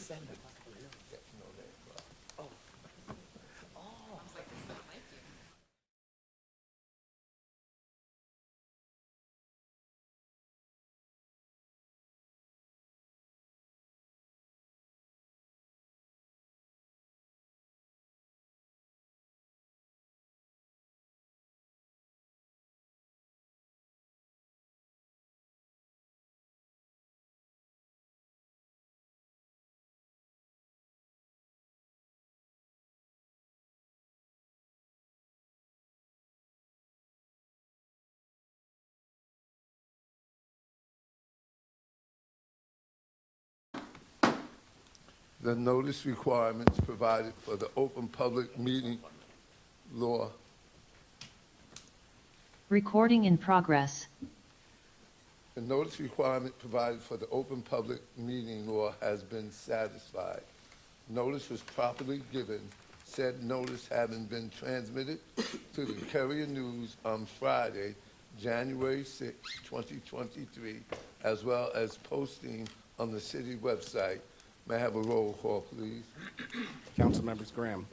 send it. The notice requirements provided for the open public meeting law. Recording in progress. The notice requirement provided for the open public meeting law has been satisfied. Notice was properly given, said notice having been transmitted to the Courier News on Friday, January 6, 2023, as well as posting on the city website. May I have a roll call, please? Council members Graham.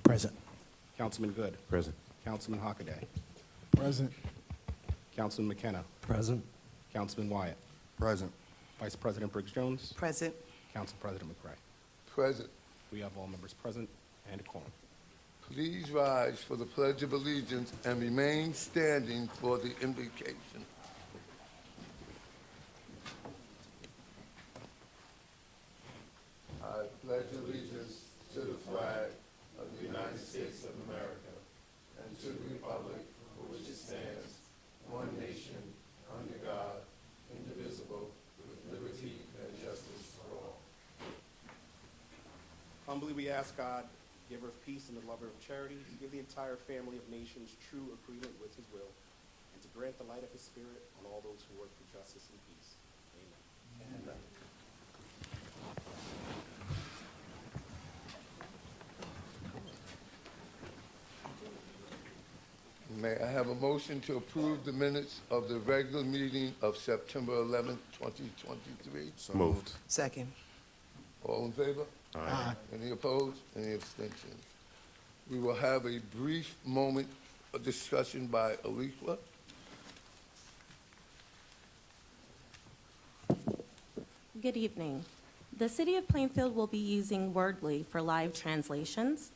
Present. Councilman Good. Present. Councilman Hockaday. Present. Councilman McKenna. Present. Councilman Wyatt. Present. Vice President Briggs Jones. Present. Council President McCray. Present. We have all members present and a quorum. Please rise for the Pledge of Allegiance and remain standing for the invocation. I pledge allegiance to the flag of the United States of America and to the republic for which it stands, one nation, under God, indivisible, with liberty and justice for all. Humbly we ask God, giver of peace and the lover of charity, to give the entire family of nations true agreement with his will, and to grant the light of his spirit on all those who work for justice and peace. Amen. Amen. May I have a motion to approve the minutes of the regular meeting of September 11th, 2023? Moved. Second. All in favor? Aye. Any opposed? Any abstentions? We will have a brief moment of discussion by Aliqua. Good evening. The City of Plainfield will be using Wordly for live translations.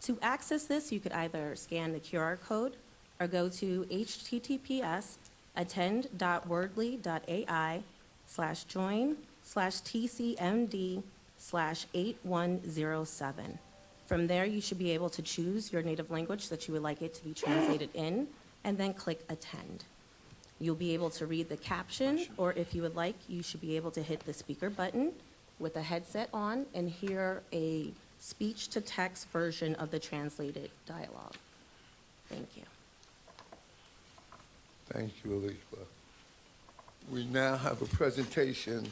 To access this, you could either scan the QR code or go to https://attend.wordly.ai/join/tcmd/8107. From there, you should be able to choose your native language that you would like it to be translated in, and then click Attend. You'll be able to read the caption, or if you would like, you should be able to hit the speaker button with a headset on and hear a speech-to-text version of the translated dialogue. Thank you. Thank you, Aliqua. We now have a presentation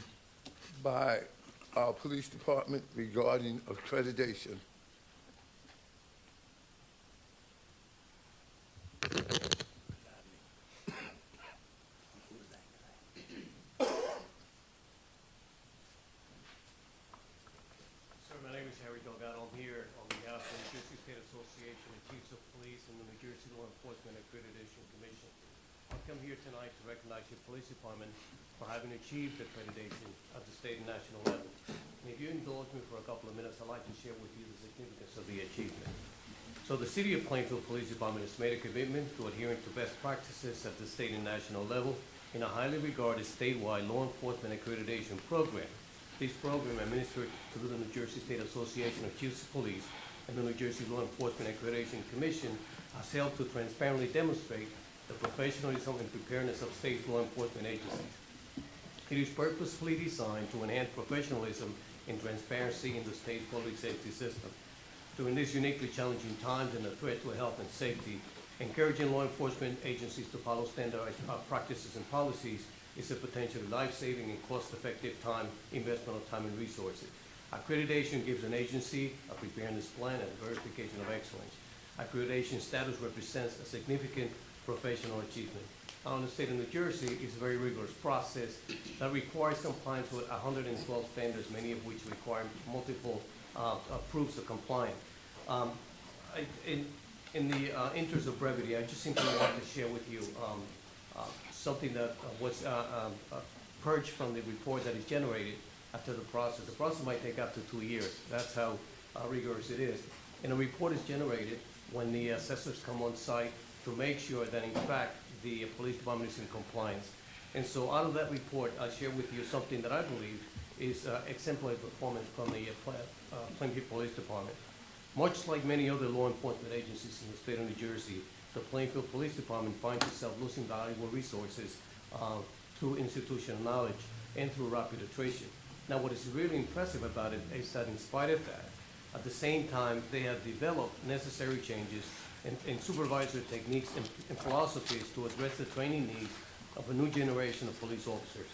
by our police department regarding accreditation. My name is Harry Delgado. I'm here on behalf of the New Jersey State Association of Chiefs of Police and the New Jersey Law Enforcement Accreditation Commission. I've come here tonight to recognize your police department for having achieved accreditation at the state and national level. And if you indulge me for a couple of minutes, I'd like to share with you the significance of the achievement. So the City of Plainfield Police Department has made a commitment to adhering to best practices at the state and national level in a highly regarded statewide law enforcement accreditation program. This program, administered through the New Jersey State Association of Chiefs of Police and the New Jersey Law Enforcement Accreditation Commission, has helped to transparently demonstrate the professionalism and preparedness of state law enforcement agencies. It is purposefully designed to enhance professionalism and transparency in the state public safety system. During these uniquely challenging times and the threat to health and safety, encouraging law enforcement agencies to follow standardized practices and policies is a potentially life-saving and cost-effective investment of time and resources. Accreditation gives an agency a preparedness plan and a verification of excellence. Accreditation status represents a significant professional achievement. in the state of New Jersey is a very rigorous process that requires compliance with 112 standards, many of which require multiple proofs of compliance. In the interest of brevity, I just simply want to share with you something that was purged from the report that is generated after the process. The process might take up to 2 years. That's how rigorous it is. And a report is generated when the assessors come on site to make sure that in fact the police department is in compliance. And so out of that report, I'll share with you something that I believe is exemplary performance from the Plainfield Police Department. Much like many other law enforcement agencies in the state of New Jersey, the Plainfield Police Department finds itself losing valuable resources through institutional knowledge and through rapid attrition. Now, what is really impressive about it is that in spite of that, at the same time, they have developed necessary changes in supervisory techniques and philosophies to address the training needs of a new generation of police officers.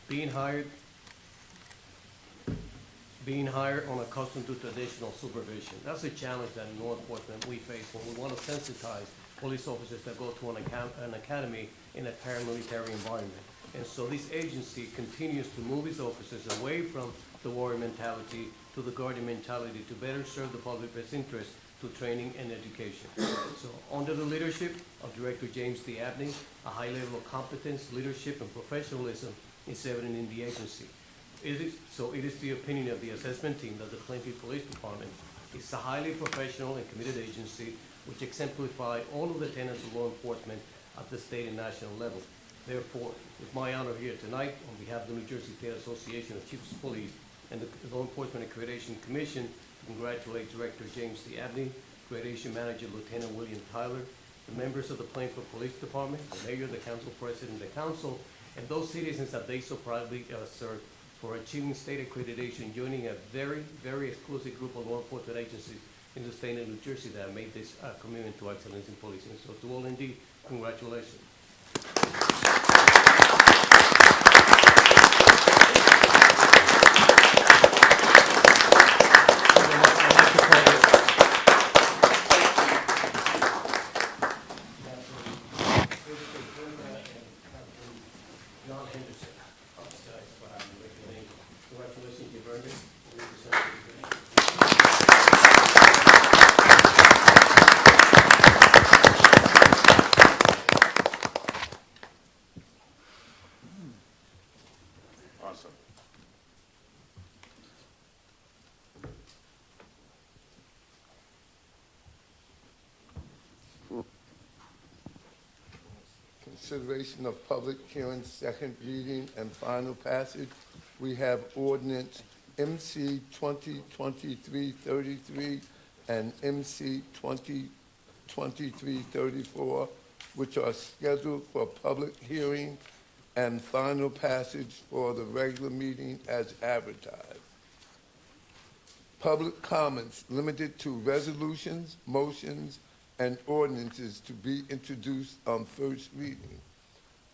Being hired unaccustomed to traditional supervision. That's a challenge that in law enforcement we face when we want to sensitize police officers that go to an academy in a paramilitary environment. And so this agency continues to move its officers away from the warrior mentality to the guardian mentality to better serve the public best interest to training and education. So under the leadership of Director James D. Abney, a high level of competence, leadership, and professionalism is evident in the agency. It is the opinion of the assessment team that the Plainfield Police Department is a highly professional and committed agency which exemplify all of the tenets of law enforcement at the state and national level. Therefore, it's my honor here tonight, on behalf of the New Jersey State Association of Chiefs of Police and the Law Enforcement Accreditation Commission, to congratulate Director James D. Abney, Accreditation Manager Lieutenant William Tyler, the members of the Plainfield Police Department, the Mayor, the Council President, the Council, and those citizens that they so proudly serve for achieving state accreditation, joining a very, very exclusive group of law enforcement agencies in the state of New Jersey that have made this commitment to excellence in policing. So to all indeed, congratulations. Congratulations, you've earned it. Awesome. Consideration of public hearing, second reading, and final passage. We have ordinance MC 2023-33 and MC 2023-34, which are scheduled for public hearing and final passage for the regular meeting as advertised. Public comments limited to resolutions, motions, and ordinances to be introduced on first reading.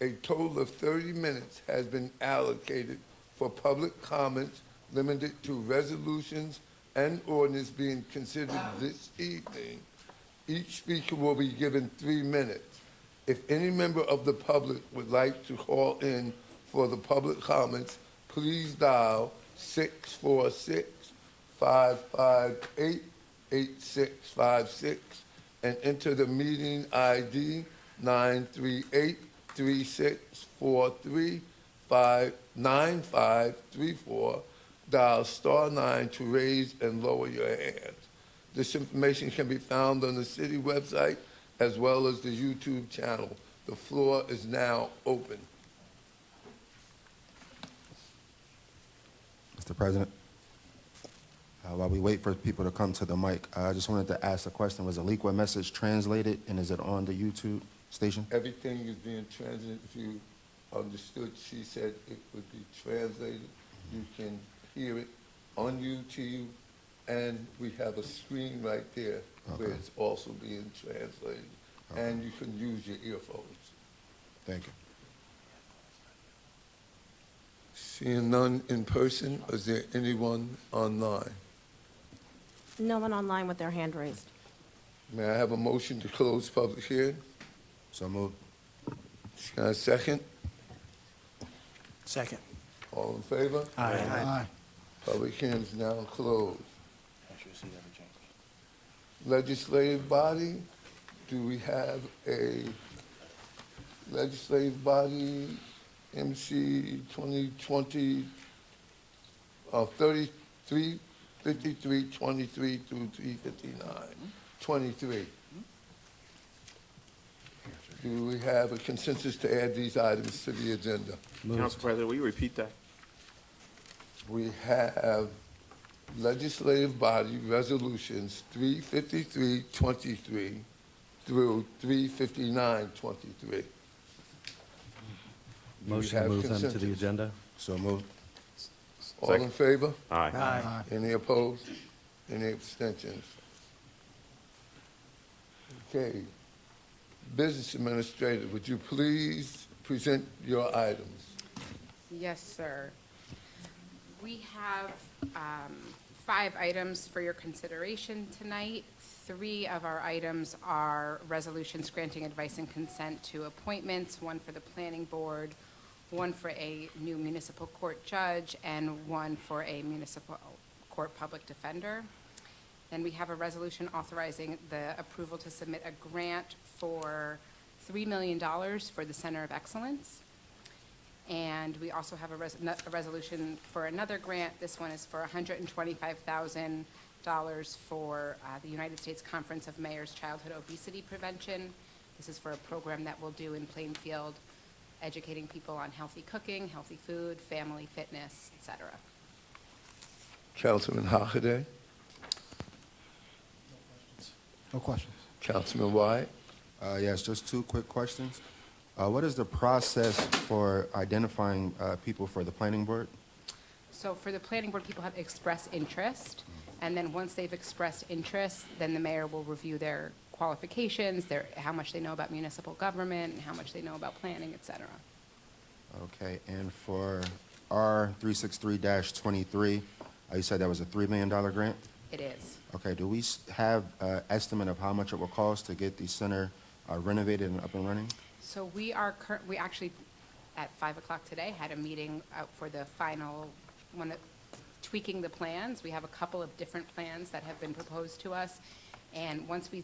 A total of 30 minutes has been allocated for public comments limited to resolutions and ordinance being considered this evening. Each speaker will be given 3 minutes. If any member of the public would like to call in for the public comments, please dial 646-558-8656 and enter the meeting ID 938-3643-9534. Dial *9 to raise and lower your hands. This information can be found on the city website as well as the YouTube channel. The floor is now open. Mr. President, while we wait for people to come to the mic, I just wanted to ask a question. Was the Liqua message translated, and is it on the YouTube station? Everything is being translated. If you understood, she said it would be translated. You can hear it on YouTube, and we have a screen right there where Okay. it's also being translated. And you can use your earphones. Thank you. Seeing none in person, is there anyone online? No one online with their hand raised. May I have a motion to close public hearing? So moved. Can I second? Second. All in favor? Aye. Public hearing is now closed. I should see that change. Legislative body, do we have a legislative body, MC 2020, 33, 53, 23 through 359, 23? Do we have a consensus to add these items to the agenda? Council President, will you repeat that? We have legislative body resolutions 35323 through 35923. Motion to move them to the agenda? So moved. All in favor? Aye. Aye. Any opposed? Any abstentions? Okay. Business Administrator, would you please present your items? Yes, sir. We have 5 items for your consideration tonight. 3 of our items are resolutions granting advice and consent to appointments, 1 for the Planning Board, 1 for a new municipal court judge, and 1 for a municipal court public defender. Then we have a resolution authorizing the approval to submit a grant for $3 million for the Center of Excellence. And we also have a resolution for another grant. This one is for $125,000 for the United States Conference of Mayors Childhood Obesity Prevention. This is for a program that we'll do in Plainfield, educating people on healthy cooking, healthy food, family fitness, et cetera. Councilman Hockaday? No questions. Councilman Wyatt? Yes, just 2 quick questions. What is the process for identifying people for the planning board? So for the planning board, people have expressed interest, and then once they've expressed interest, then the mayor will review their qualifications, how much they know about municipal government, and how much they know about planning, et cetera. Okay, and for R363-23, you said that was a $3 million grant? It is. Okay, do we have an estimate of how much it will cost to get the center renovated and up and running? So we actually, at 5 o'clock today, had a meeting for the final one, tweaking the plans. We have a couple of different plans that have been proposed to us, and once we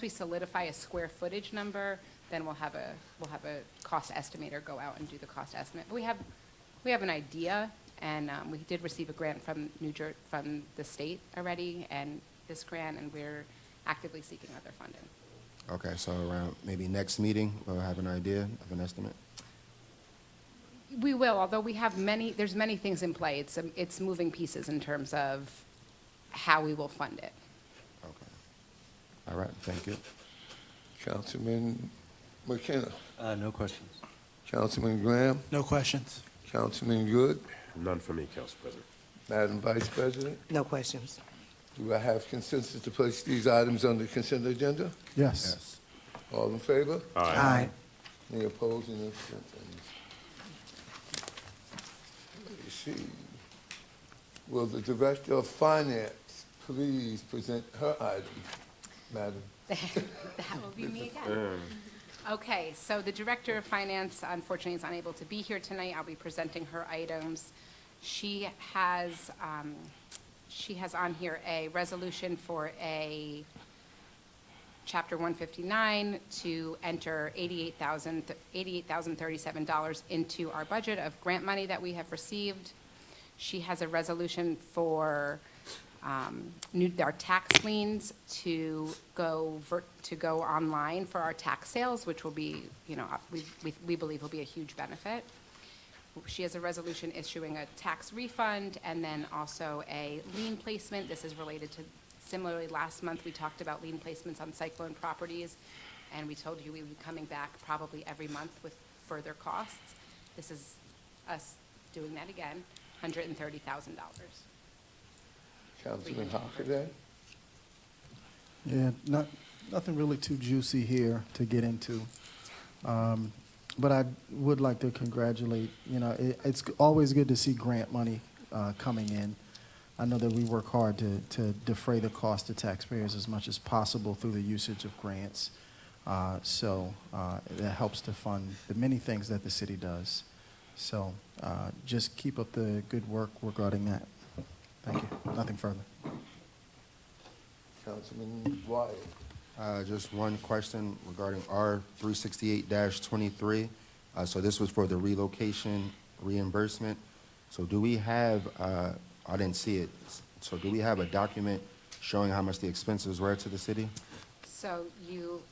solidify a square footage number, then we'll have a cost estimator go out and do the cost estimate. But we have an idea, and we did receive a grant from from the state already, and this grant, and we're actively seeking other funding. Okay, so around maybe next meeting, we'll have an idea of an estimate? We will, although we have there's many things in play. It's moving pieces in terms of how we will fund it. Okay. All right, thank you. Councilman McKenna? No questions. Councilman Graham? No questions. Councilman Good? None for me, Council President. Madam Vice President? No questions. Do I have consensus to place these items on the consent agenda? Yes. Yes. All in favor? Aye. Any opposed? Any abstentions? Let me see. Will the Director of Finance please present her item, Madam? That will be me again. Okay, so the Director of Finance unfortunately is unable to be here tonight. I'll be presenting her items. She has on here a resolution for a Chapter 159 to enter $88,037 into our budget of grant money that we have received. She has a resolution for our tax liens to go online for our tax sales, which will be, we believe will be a huge benefit. She has a resolution issuing a tax refund and then also a lien placement. This is related to, similarly, last month we talked about lien placements on cyclone properties, and we told you we would be coming back probably every month with further costs. This is us doing that again, $130,000. Councilman Hockaday? Yeah, nothing really too juicy here to get into. But I would like to congratulate, it's always good to see grant money coming in. I know that we work hard to defray the cost to taxpayers as much as possible through the usage of grants. That helps to fund the many things that the city does. So just keep up the good work regarding that. Thank you. Nothing further. Councilman Wyatt. Just one question regarding R 368-23. So this was for the relocation reimbursement. So do we have, I didn't see it, so do we have a document showing how much the expenses were to the city? So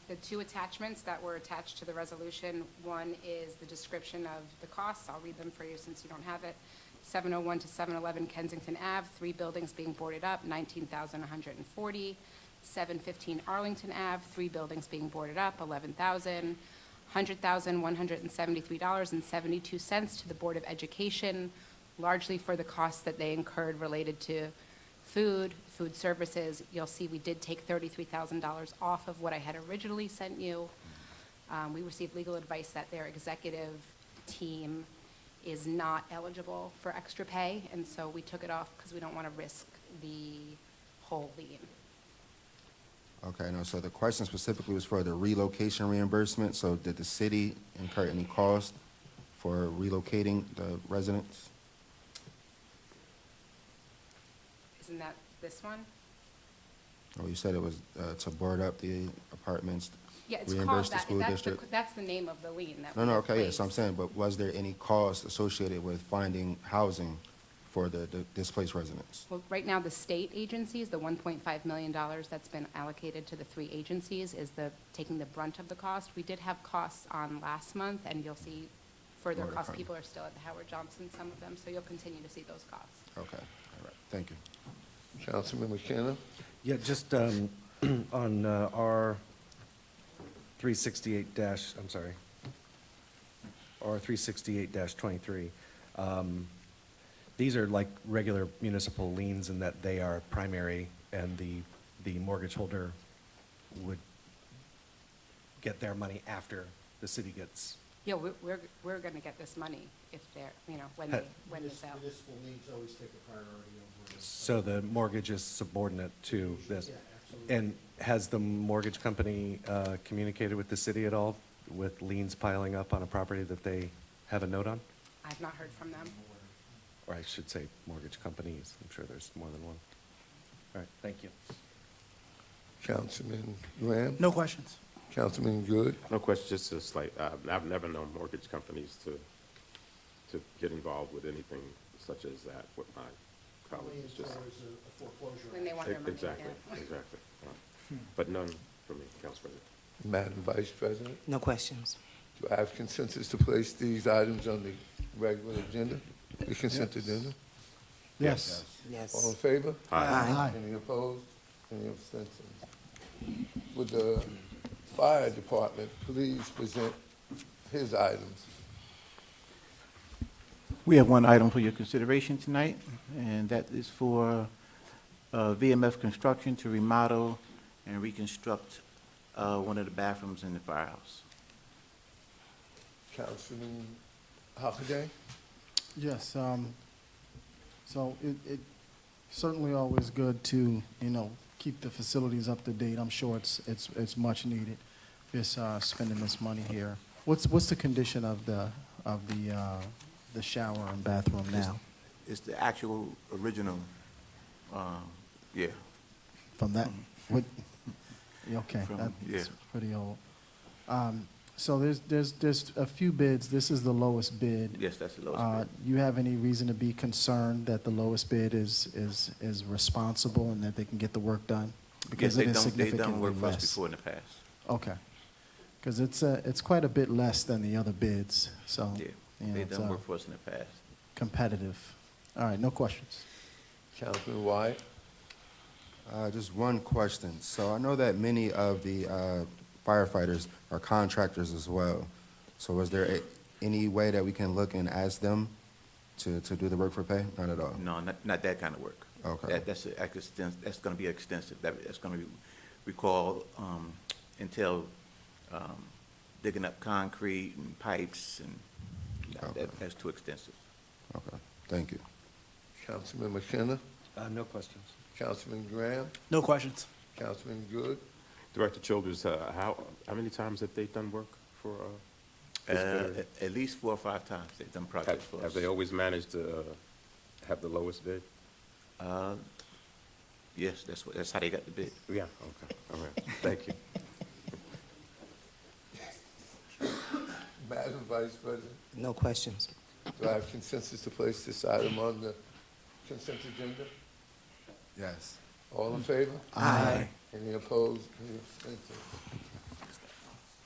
the two attachments that were attached to the resolution, one is the description of the costs. I'll read them for you since you don't have it. 701 to 711 Kensington Ave, 3 buildings being boarded up, $19,140. 715 Arlington Ave, 3 buildings being boarded up, $11,000. $100,173.72 to the Board of Education, largely for the costs that they incurred related to food services. You'll see we did take $33,000 off of what I had originally sent you. We received legal advice that their executive team is not eligible for extra pay, and so we took it off because we don't want to risk the whole lien. Okay, no, so the question specifically was for the relocation reimbursement. So did the city incur any cost for relocating the residents? Isn't that this one? Oh, you said it was to board up the apartments, Yeah, it's called reimburse the that. school district? That's the name of the lien that we No, have okay, yes, I'm placed. saying, but was there any cost associated with finding housing for the displaced residents? Well, right now, the state agencies, the $1.5 million that's been allocated to the 3 agencies is taking the brunt of the cost. We did have costs on last month, and you'll see further More to costs. come. People are still at the Howard Johnson, some of them, so you'll continue to see those costs. Okay, all right, thank you. Councilman McKenna. Yeah, just on R 368 dash, I'm sorry, R 368-23. These are like regular municipal liens in that they are primary, and the mortgage holder would get their money after the city gets. Yeah, we're going to get this money if they're, when they sell. Municipal needs always take a priority over. So the mortgage is subordinate to this? And has the mortgage company communicated with the city at all with liens piling up on a property that they have a note on? I've not heard from them. Or I should say mortgage companies. I'm sure there's more than one. All right, thank you. Councilman Graham. No questions. Councilman Good. No question, just a slight, I've never known mortgage companies to get involved with anything such as that with my colleagues. As Just far as a foreclosure. When they want their money. Exactly, yeah. exactly. But none for me, Council President. Madam Vice President. No questions. Do I have consensus to place these items on the regular agenda? The consent agenda? Yes. All in Yes. favor? Aye. Any opposed? Any abstentions? Would the fire department please present his items? We have one item for your consideration tonight, and that is for VMF Construction to remodel and reconstruct one of the bathrooms in the firehouse. Councilman Hockaday? Yes, so it certainly always good to, keep the facilities up to date. I'm sure it's much needed, just spending this money here. What's the condition of the shower and bathroom now? It's the actual original, yeah. From that, what, okay, From- that's yeah. pretty old. So there's a few bids. This is the lowest bid. Yes, that's the lowest bid. You have any reason to be concerned that the lowest bid is responsible and that they can get the work done? Because it is They've significantly done work for us less. before in the past. Okay. Because it's quite a bit less than the other bids, so. Yeah, It's they've done work for us in the past. competitive. All right, no questions. Councilman Wyatt? Just one question. So I know that many of the firefighters are contractors as well. So was there any way that we can look and ask them to do the work for pay? Not at all? No, not that kind of work. Okay. That's going to be extensive. That's going to entail digging up concrete and pipes, and Okay. that's too extensive. Okay, thank you. Councilman McKenna? No questions. Councilman Graham? No questions. Councilman Good? Director Childers, how many times have they done work for this bidder? At least 4 or 5 times they've done projects for us. Have they always managed to have the lowest bid? Yes, that's how they got the bid. Yeah, okay, all right, thank you. Madam Vice President, No questions. do I have consensus to place this item on the consent agenda? Yes. All in favor? Aye. Any opposed? Any abstentions?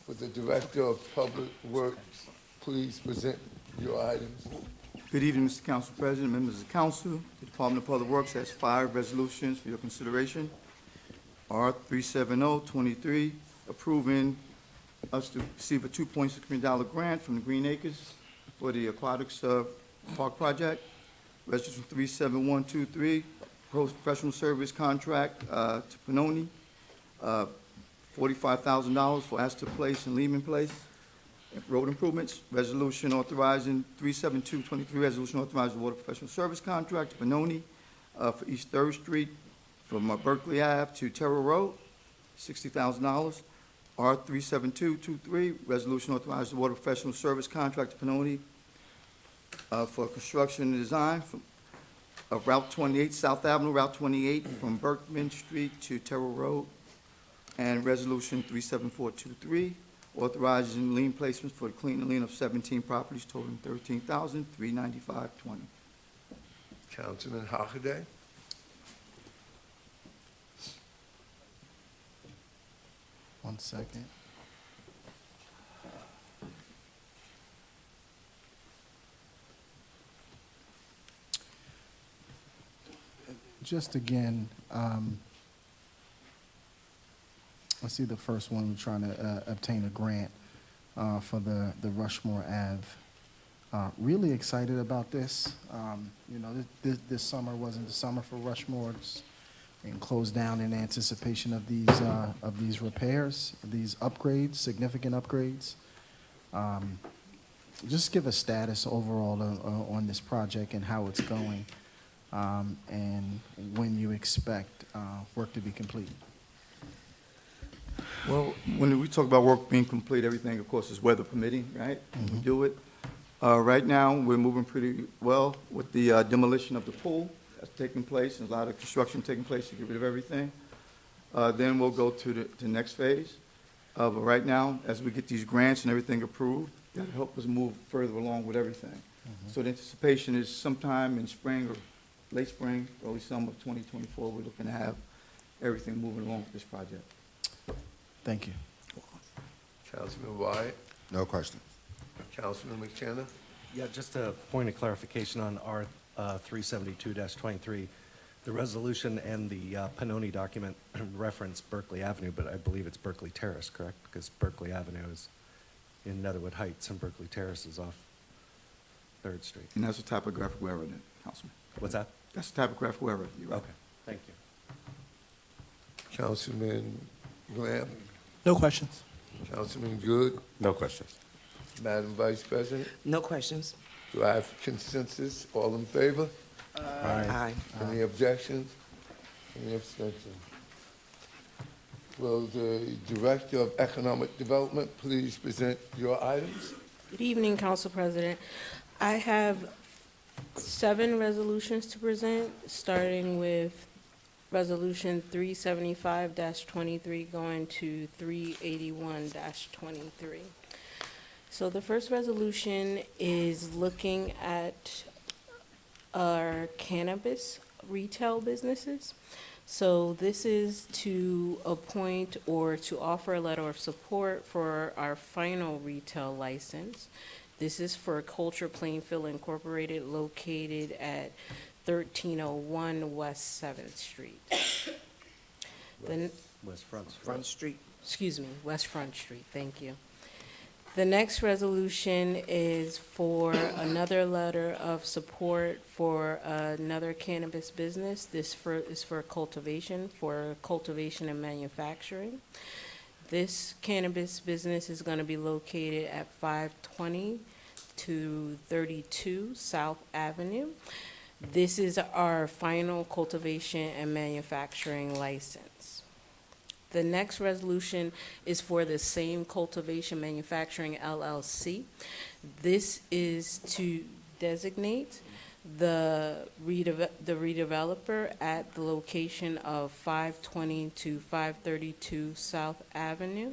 Would the Director of Public Works please present your items? Good evening, Mr. Council President, members of the council. The Department of Public Works has 5 resolutions for your consideration. R 37023, approving us to receive a $2.6 million grant from the Green Acres for the aquatics park project. Resolution 37123, professional service contract to Panoni, $45,000 for Astor Place and Lehman Place. Road improvements, resolution authorizing 37223, resolution authorizing the water professional service contract to Benoni for East 3rd Street from Berkeley Ave to Terrell Road, $60,000. R 37223, resolution authorizing the water professional service contract to Benoni for construction and design of Route 28, South Avenue, Route 28 from Berkman Street to Terrell Road. And resolution 37423, authorizing lien placements for the clean and lien of 17 properties totaling $13,395.20. Councilman Hockaday? One second. Just again, I see the first one, we're trying to obtain a grant for the Rushmore Ave. Really excited about this. You know, this summer wasn't the summer for Rushmore. It's been closed down in anticipation of these repairs, these upgrades, significant upgrades. Just give a status overall on this project and how it's going, and when you expect work to be completed. Well, when we talk about work being complete, everything, of course, is weather permitting, right? We do it. Right now, we're moving pretty well with the demolition of the pool that's taking place, and a lot of construction taking place to get rid of everything. Then we'll go to the next phase. But right now, as we get these grants and everything approved, that'll help us move further along with everything. So the anticipation is sometime in spring or late spring, early summer of 2024, we're looking to have everything moving along with this project. Thank you. Councilman Wyatt? No question. Councilman McKenna? Yeah, just a point of clarification on R 372-23. The resolution and the Panoni document reference Berkeley Avenue, but I believe it's Berkeley Terrace, correct? Because Berkeley Avenue is in Netherwood Heights and Berkeley Terrace is off 3rd Street. And that's a typographical error, then, Councilman. What's that? That's a typographical error. You're right. Okay, thank you. Councilman Graham? No questions. Councilman Good? No questions. Madam Vice President? No questions. Do I have consensus? All in favor? Aye. Any objections? Any abstentions? Will the Director of Economic Development please present your items? Good evening, Council President. I have 7 resolutions to present, starting with Resolution 375-23 going to 381-23. So the first resolution is looking at our cannabis retail businesses. So this is to appoint or to offer a letter of support for our final retail license. This is for Culture Plainfield Incorporated, located at 1301 West 7th Street. West Front Street. Front Street. Excuse me, West Front Street, thank you. The next resolution is for another letter of support for another cannabis business. This is for cultivation and manufacturing. This cannabis business is going to be located at 520 to 32 South Avenue. This is our final cultivation and manufacturing license. The next resolution is for the same Cultivation Manufacturing LLC. This is to designate the redeveloper at the location of 520 to 532 South Avenue.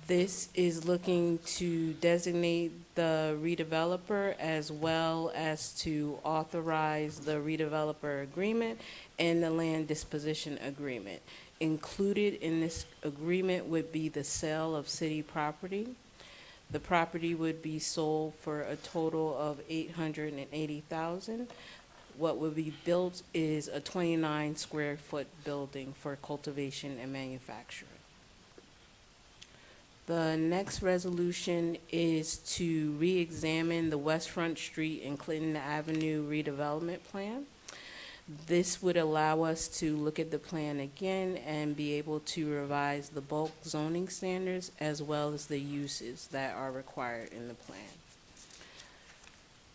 This is looking to designate the redeveloper as well as to authorize the redeveloper agreement and the land disposition agreement. Included in this agreement would be the sale of city property. The property would be sold for a total of $880,000. What would be built is a 29 square foot building for cultivation and manufacturing. The next resolution is to re-examine the West Front Street and Clinton Avenue redevelopment plan. This would allow us to look at the plan again and be able to revise the bulk zoning standards as well as the uses that are required in the plan.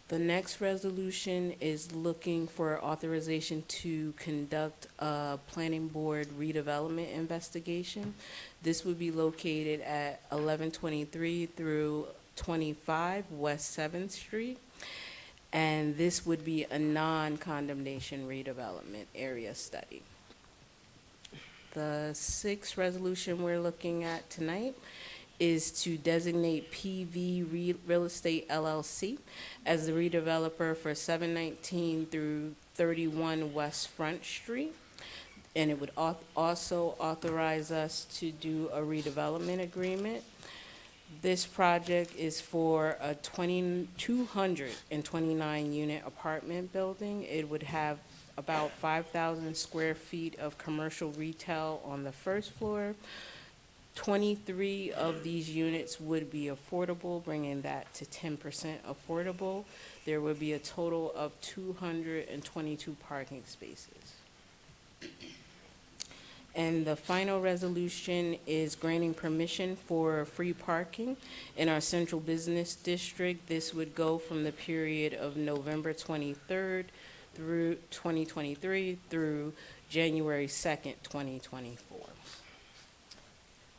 The next resolution is looking for authorization to conduct a planning board redevelopment investigation. This would be located at 1123 through 25 West 7th Street. And this would be a non-condemnation redevelopment area study. The sixth resolution we're looking at tonight is to designate PV Real Estate LLC as the redeveloper for 719 through 31 West Front Street. And it would also authorize us to do a redevelopment agreement. This project is for a 229 unit apartment building. It would have about 5,000 square feet of commercial retail on the first floor. 23 of these units would be affordable, bringing that to 10% affordable. There would be a total of 222 parking spaces. And the final resolution is granting permission for free parking in our central business district. This would go from the period of November 23rd through 2023 through January 2nd, 2024.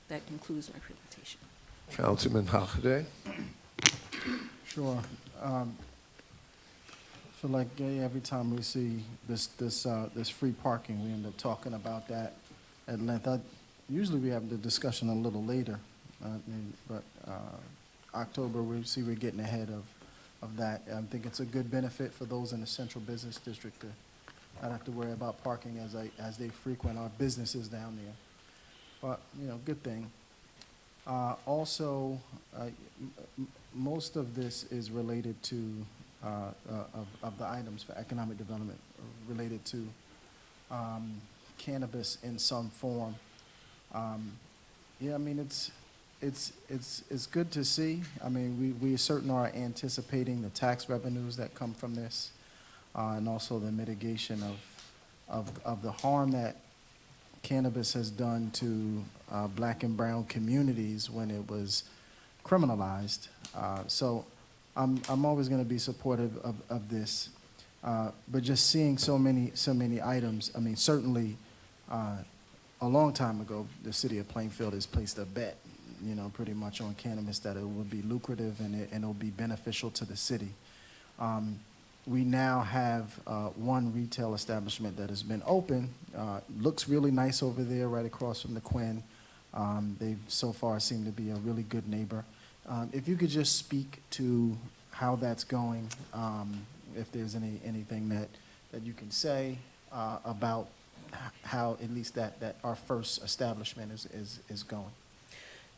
That concludes my presentation. Councilman Hackday. Sure. I feel like every time we see this free parking, we end up talking about that at length. Usually we have the discussion a little later, but October, we see we're getting ahead of that. I think it's a good benefit for those in the central business district to not have to worry about parking as they frequent our businesses down there. But, good thing. Also, most of this is related to, of the items for economic development related to cannabis in some form. It's good to see. We certainly are anticipating the tax revenues that come from this, and also the mitigation of the harm that cannabis has done to black and brown communities when it was criminalized. So I'm always going to be supportive of this. But just seeing so many items, certainly a long time ago, the city of Plainfield has placed a bet, pretty much on cannabis, that it would be lucrative and it will be beneficial to the city. We now have one retail establishment that has been open. Looks really nice over there right across from the Quinn. They so far seem to be a really good neighbor. If you could just speak to how that's going, if there's anything that you can say about how at least that our first establishment is going.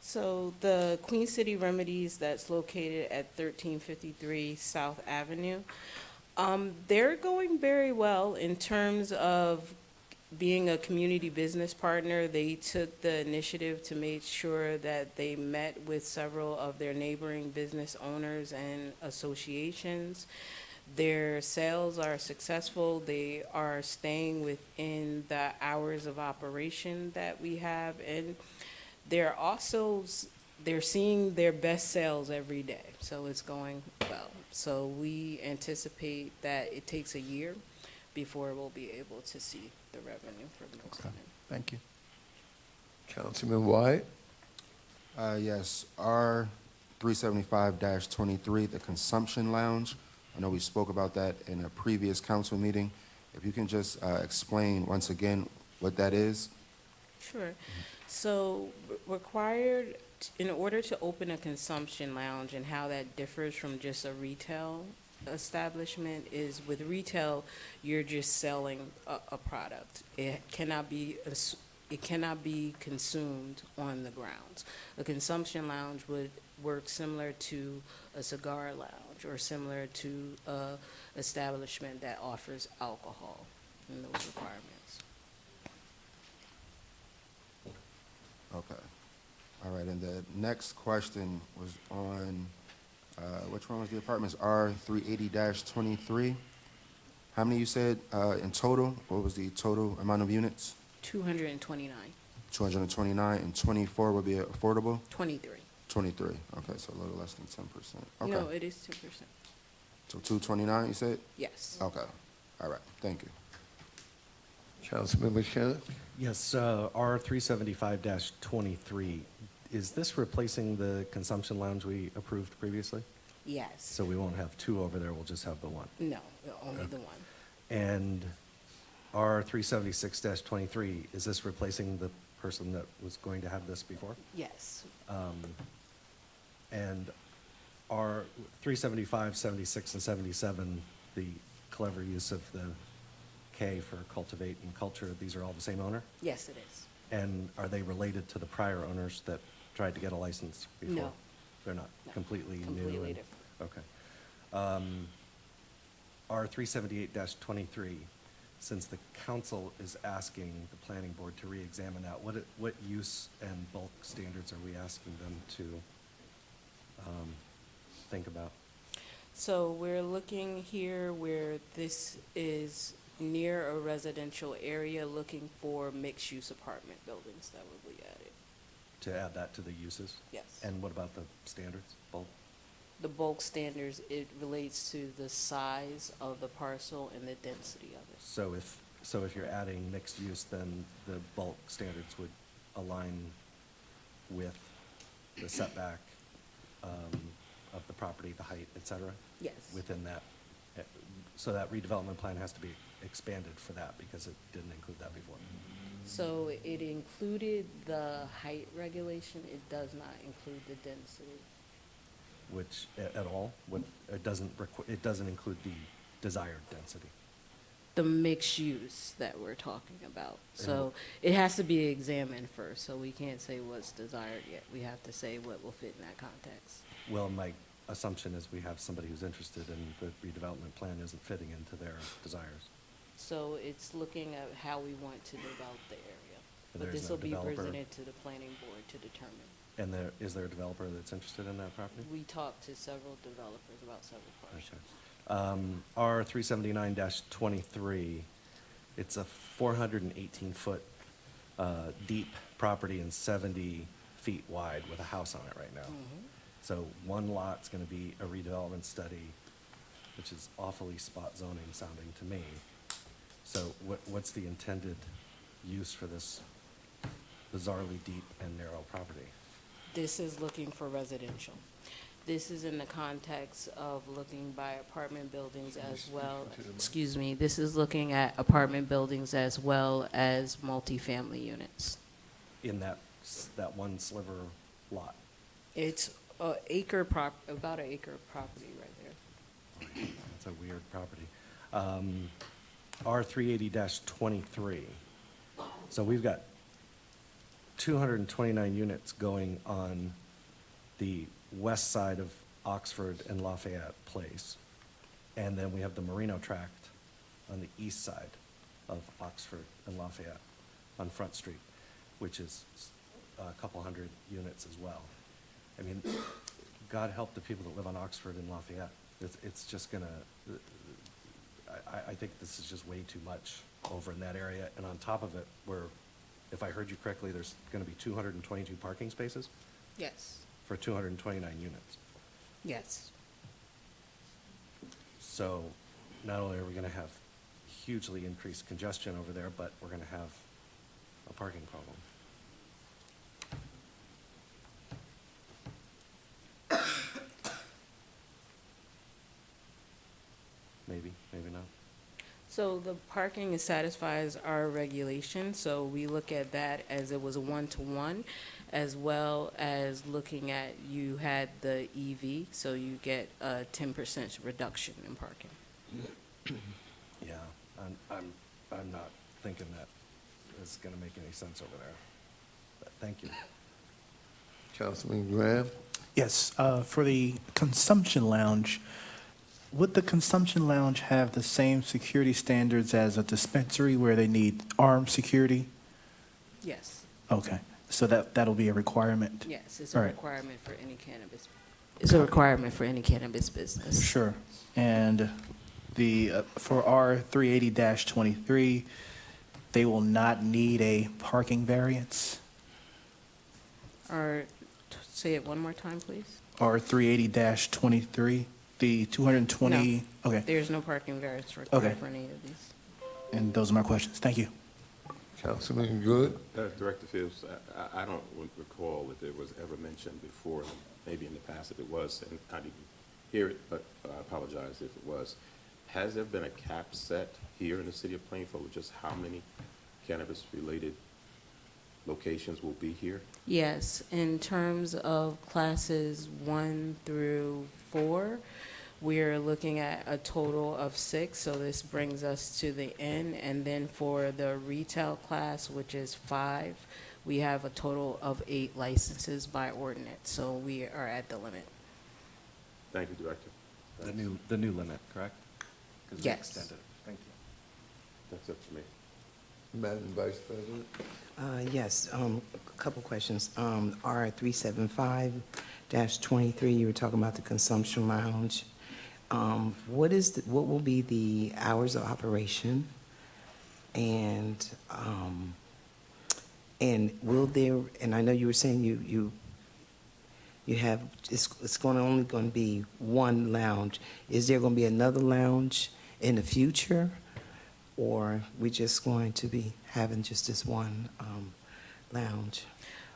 So the Queen City Remedies that's located at 1353 South Avenue, they're going very well in terms of being a community business partner. They took the initiative to make sure that they met with several of their neighboring business owners and associations. Their sales are successful. They are staying within the hours of operation that we have, and they're seeing their best sales every day. So it's going well. So we anticipate that it takes a year before we'll be able to see the revenue from those tenants. Thank you. Councilman Wyatt? Yes, R 375-23, the consumption lounge. I know we spoke about that in a previous council meeting. If you can just explain once again what that is. Sure. So required, in order to open a consumption lounge and how that differs from just a retail establishment is with retail, you're just selling a product. It cannot be consumed on the grounds. A consumption lounge would work similar to a cigar lounge or similar to a establishment that offers alcohol and those requirements. Okay. All right, and the next question was on, which one was the apartments? R 380-23. How many you said in total? What was the total amount of units? 229, 229, and 24 would be affordable? 23. 23, okay, so a little less than 10%. Okay. No, it is 2%. So 229, you said? Yes. Okay, all right, thank you. Councilman McKenna? Yes, R 375-23, is this replacing the consumption lounge we approved previously? Yes. So we won't have two over there, we'll just have the one. No, only the one. And R 376-23, is this replacing the person that was going to have this before? Yes. And R 375, 76, and 77, the clever use of the K for cultivate and culture, these are all the same owner? Yes, it is. And are they related to the prior owners that tried to get a license before? No. They're not? No, Completely new? completely and- different. Okay. R 378-23, since the council is asking the planning board to re-examine that, what use and bulk standards are we asking them to think about? So we're looking here where this is near a residential area, looking for mixed-use apartment buildings that will be added. To add that to the uses? Yes. And what about the standards, bulk? The bulk standards, it relates to the size of the parcel and the density of it. So if you're adding mixed use, then the bulk standards would align with the setback of the property, the height, et cetera? Yes. Within that, so that redevelopment plan has to be expanded for that because it didn't include that before. So it included the height regulation, it does not include the density. Which, at all, it doesn't include the desired density. The mixed use that we're talking about. So it has to be examined first, so we can't say what's desired yet. We have to say what will fit in that context. Well, my assumption is we have somebody who's interested and the redevelopment plan isn't fitting into their desires. So it's looking at how we want to develop the area. But But there's this no will be developer. presented to the planning board to determine. And is there a developer that's interested in that property? We talked to several developers about several projects. R 379-23, it's a 418-foot deep property and 70 feet wide with a house on it right now. So one lot's gonna be a redevelopment study, which is awfully spot zoning sounding to me. So what's the intended use for this bizarrely deep and narrow property? This is looking for residential. This is in the context of looking by apartment buildings as well. Excuse me, this is looking at apartment buildings as well as multifamily units. In that one sliver lot? It's about an acre property right there. That's a weird property. R 380-23. So we've got 229 units going on the west side of Oxford and Lafayette Place. And then we have the Merino Tract on the east side of Oxford and Lafayette on Front Street, which is a couple hundred units as well. I mean, God help the people that live on Oxford and Lafayette. It's just gonna, I think this is just way too much over in that area. And on top of it, if I heard you correctly, there's gonna be 222 parking spaces Yes, for 229 units. yes. So not only are we gonna have hugely increased congestion over there, but we're gonna have a parking problem. So the parking satisfies our regulation, so we look at that as it was a one-to-one, as well as looking at, you had the EV, so you get a 10% reduction in parking. Yeah, I'm not thinking that it's gonna make any sense over there. But thank you. Councilman Graham? Yes, for the consumption lounge, would the consumption lounge have the same security standards as a dispensary where they need armed security? Yes, Okay, so that'll be a requirement? yes, it's a All right. requirement for any cannabis. It's a requirement for any cannabis business. Sure. And for R 380-23, they will not need a parking variance? Or, say it one more time, please. R 380-23, the 220? Okay, There's no parking variance required Okay. for any of these. and those are my questions. Thank you. Councilman Good? Director Fields, I don't recall if it was ever mentioned before, maybe in the past if it was, and I didn't hear it, but I apologize if it was. Has there been a cap set here in the city of Plainfield of just how many cannabis-related locations will be here? Yes, in terms of classes 1 through 4, we're looking at a total of 6, so this brings us to the end. And then for the retail class, which is 5, we have a total of 8 licenses by ordinance, so we are at the limit. Thank you, Director. The new limit, correct? 'Cause we Yes. extended it. Thank you. That's it for me. Madam Vice President? Yes, a couple questions. R 375-23, you were talking about the consumption lounge. What will be the hours of operation? And will there, and I know you were saying you have, it's only going to be one lounge. Is there going to be another lounge in the future? Or we just going to be having just this one lounge?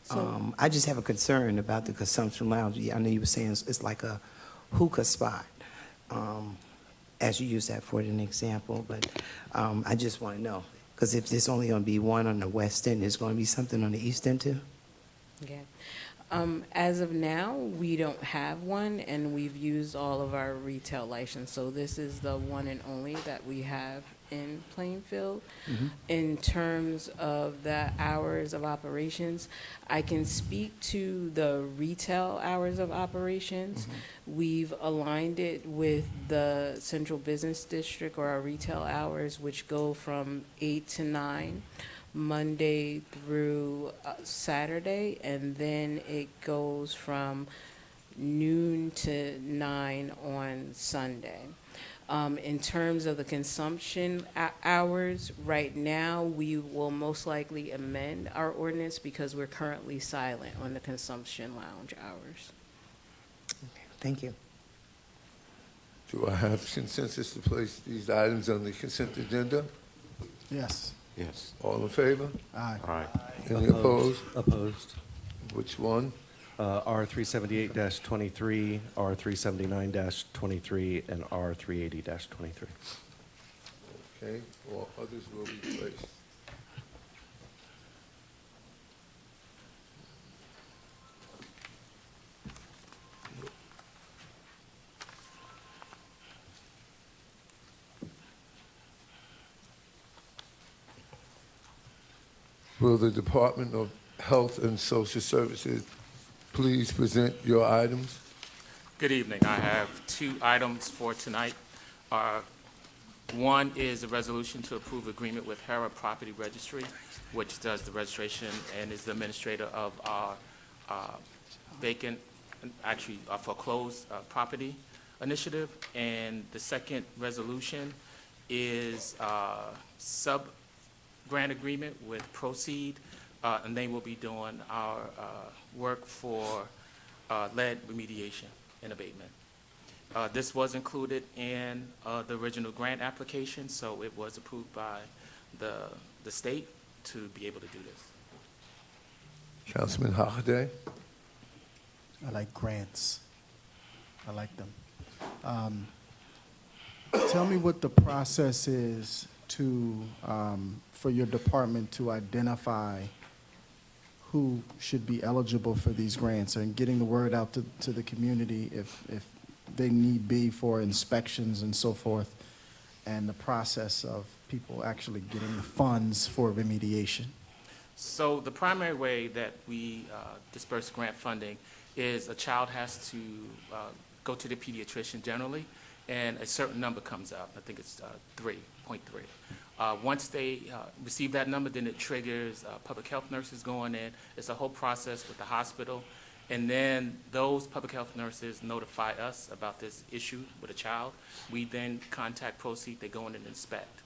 So- I just have a concern about the consumption lounge. I know you were saying it's like a hookah spot, as you use that for an example, but I just want to know, because if there's only going to be one on the west end, there's going to be something on the east end too? Okay. As of now, we don't have one, and we've used all of our retail license, so this is the one and only that we have in Plainfield. In terms of the hours of operations, I can speak to the retail hours of operations. We've aligned it with the Central Business District, or our retail hours, which go from 8 to 9. Monday through Saturday, and then it goes from noon to 9 on Sunday. In terms of the consumption hours, right now, we will most likely amend our ordinance because we're currently silent on the consumption lounge hours. Thank you. Do I have consensus to place these items on the consent agenda? Yes. Yes. All in favor? Aye. All right. Any opposed? Opposed. Which one? R 378-23, R 379-23, and R 380-23. Okay, all others will be placed. Will the Department of Health and Social Services please present your items? Good evening. I have 2 items for tonight. One is a resolution to approve agreement with Hera Property Registry, which does the registration and is the administrator of our vacant, actually foreclosed property initiative. And the second resolution is sub-grant agreement with Proceed, and they will be doing our work for lead remediation and abatement. This was included in the original grant application, so it was approved by the state to be able to do this. Councilman Hockaday? I like grants. I like them. tell me what the process is to, for your department to identify who should be eligible for these grants and getting the word out to the community if they need be for inspections and so forth, and the process of people actually getting the funds for remediation. So the primary way that we disperse grant funding is a child has to go to the pediatrician generally, and a certain number comes up. I think it's 3.3. Once they receive that number, then it triggers public health nurses going in. It's a whole process with the hospital. And then those public health nurses notify us about this issue with a child. We then contact Proceed. They go in and inspect.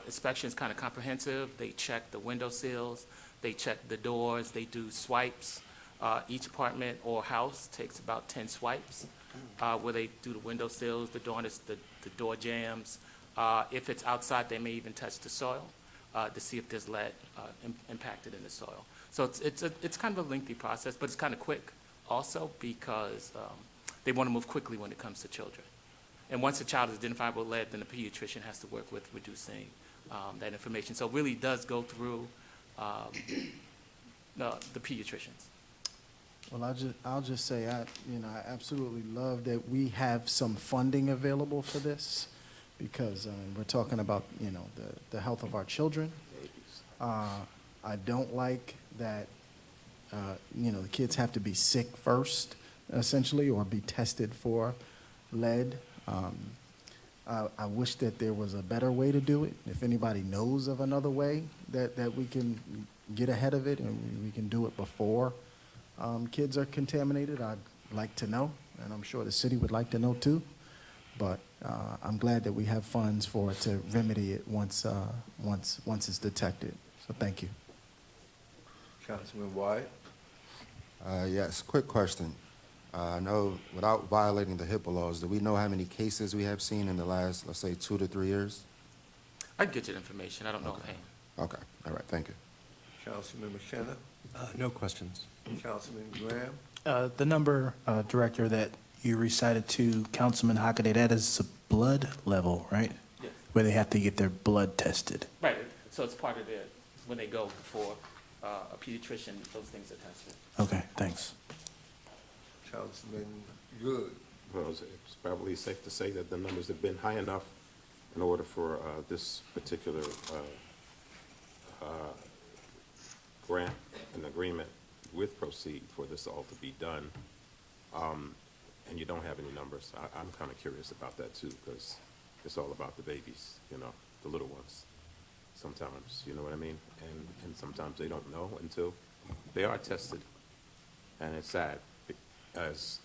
Inspection is kind of comprehensive. They check the window sills. They check the doors. They do swipes. Each apartment or house takes about 10 swipes where they do the window sills, the door jambs. If it's outside, they may even touch the soil to see if there's lead impacted in the soil. So it's kind of a lengthy process, but it's kind of quick also because they want to move quickly when it comes to children. And once a child is identified with lead, then the pediatrician has to work with reducing that information. So it really does go through the pediatricians. Well, I'll just say, I absolutely love that we have some funding available for this, because we're talking about, the health of our children. I don't like that, the kids have to be sick first, essentially, or be tested for lead. I wish that there was a better way to do it. If anybody knows of another way that we can get ahead of it and we can do it before kids are contaminated, I'd like to know, and I'm sure the city would like to know too. But I'm glad that we have funds for it to remedy it once it's detected. So thank you. Councilman Wyatt? Yes, quick question. I know, without violating the HIPAA laws, do we know how many cases we have seen in the last, let's say, 2 to 3 years? I'd get you the information. I don't know offhand. Okay, all right, thank you. Councilman McKenna? No questions. Councilman Graham? The number, Director, that you recited to Councilman Hockaday, that is a blood level, right? Yes. Where they have to get their blood tested. Right, so it's part of it. When they go for a pediatrician, those things are tested. Okay, thanks. Councilman Good? Well, it's probably safe to say that the numbers have been high enough in order for this particular grant and agreement with Proceed for this all to be done. And you don't have any numbers. I'm kind of curious about that too, because it's all about the babies, the little ones. Sometimes, you know what I mean? And sometimes they don't know until they are tested. And it's sad, as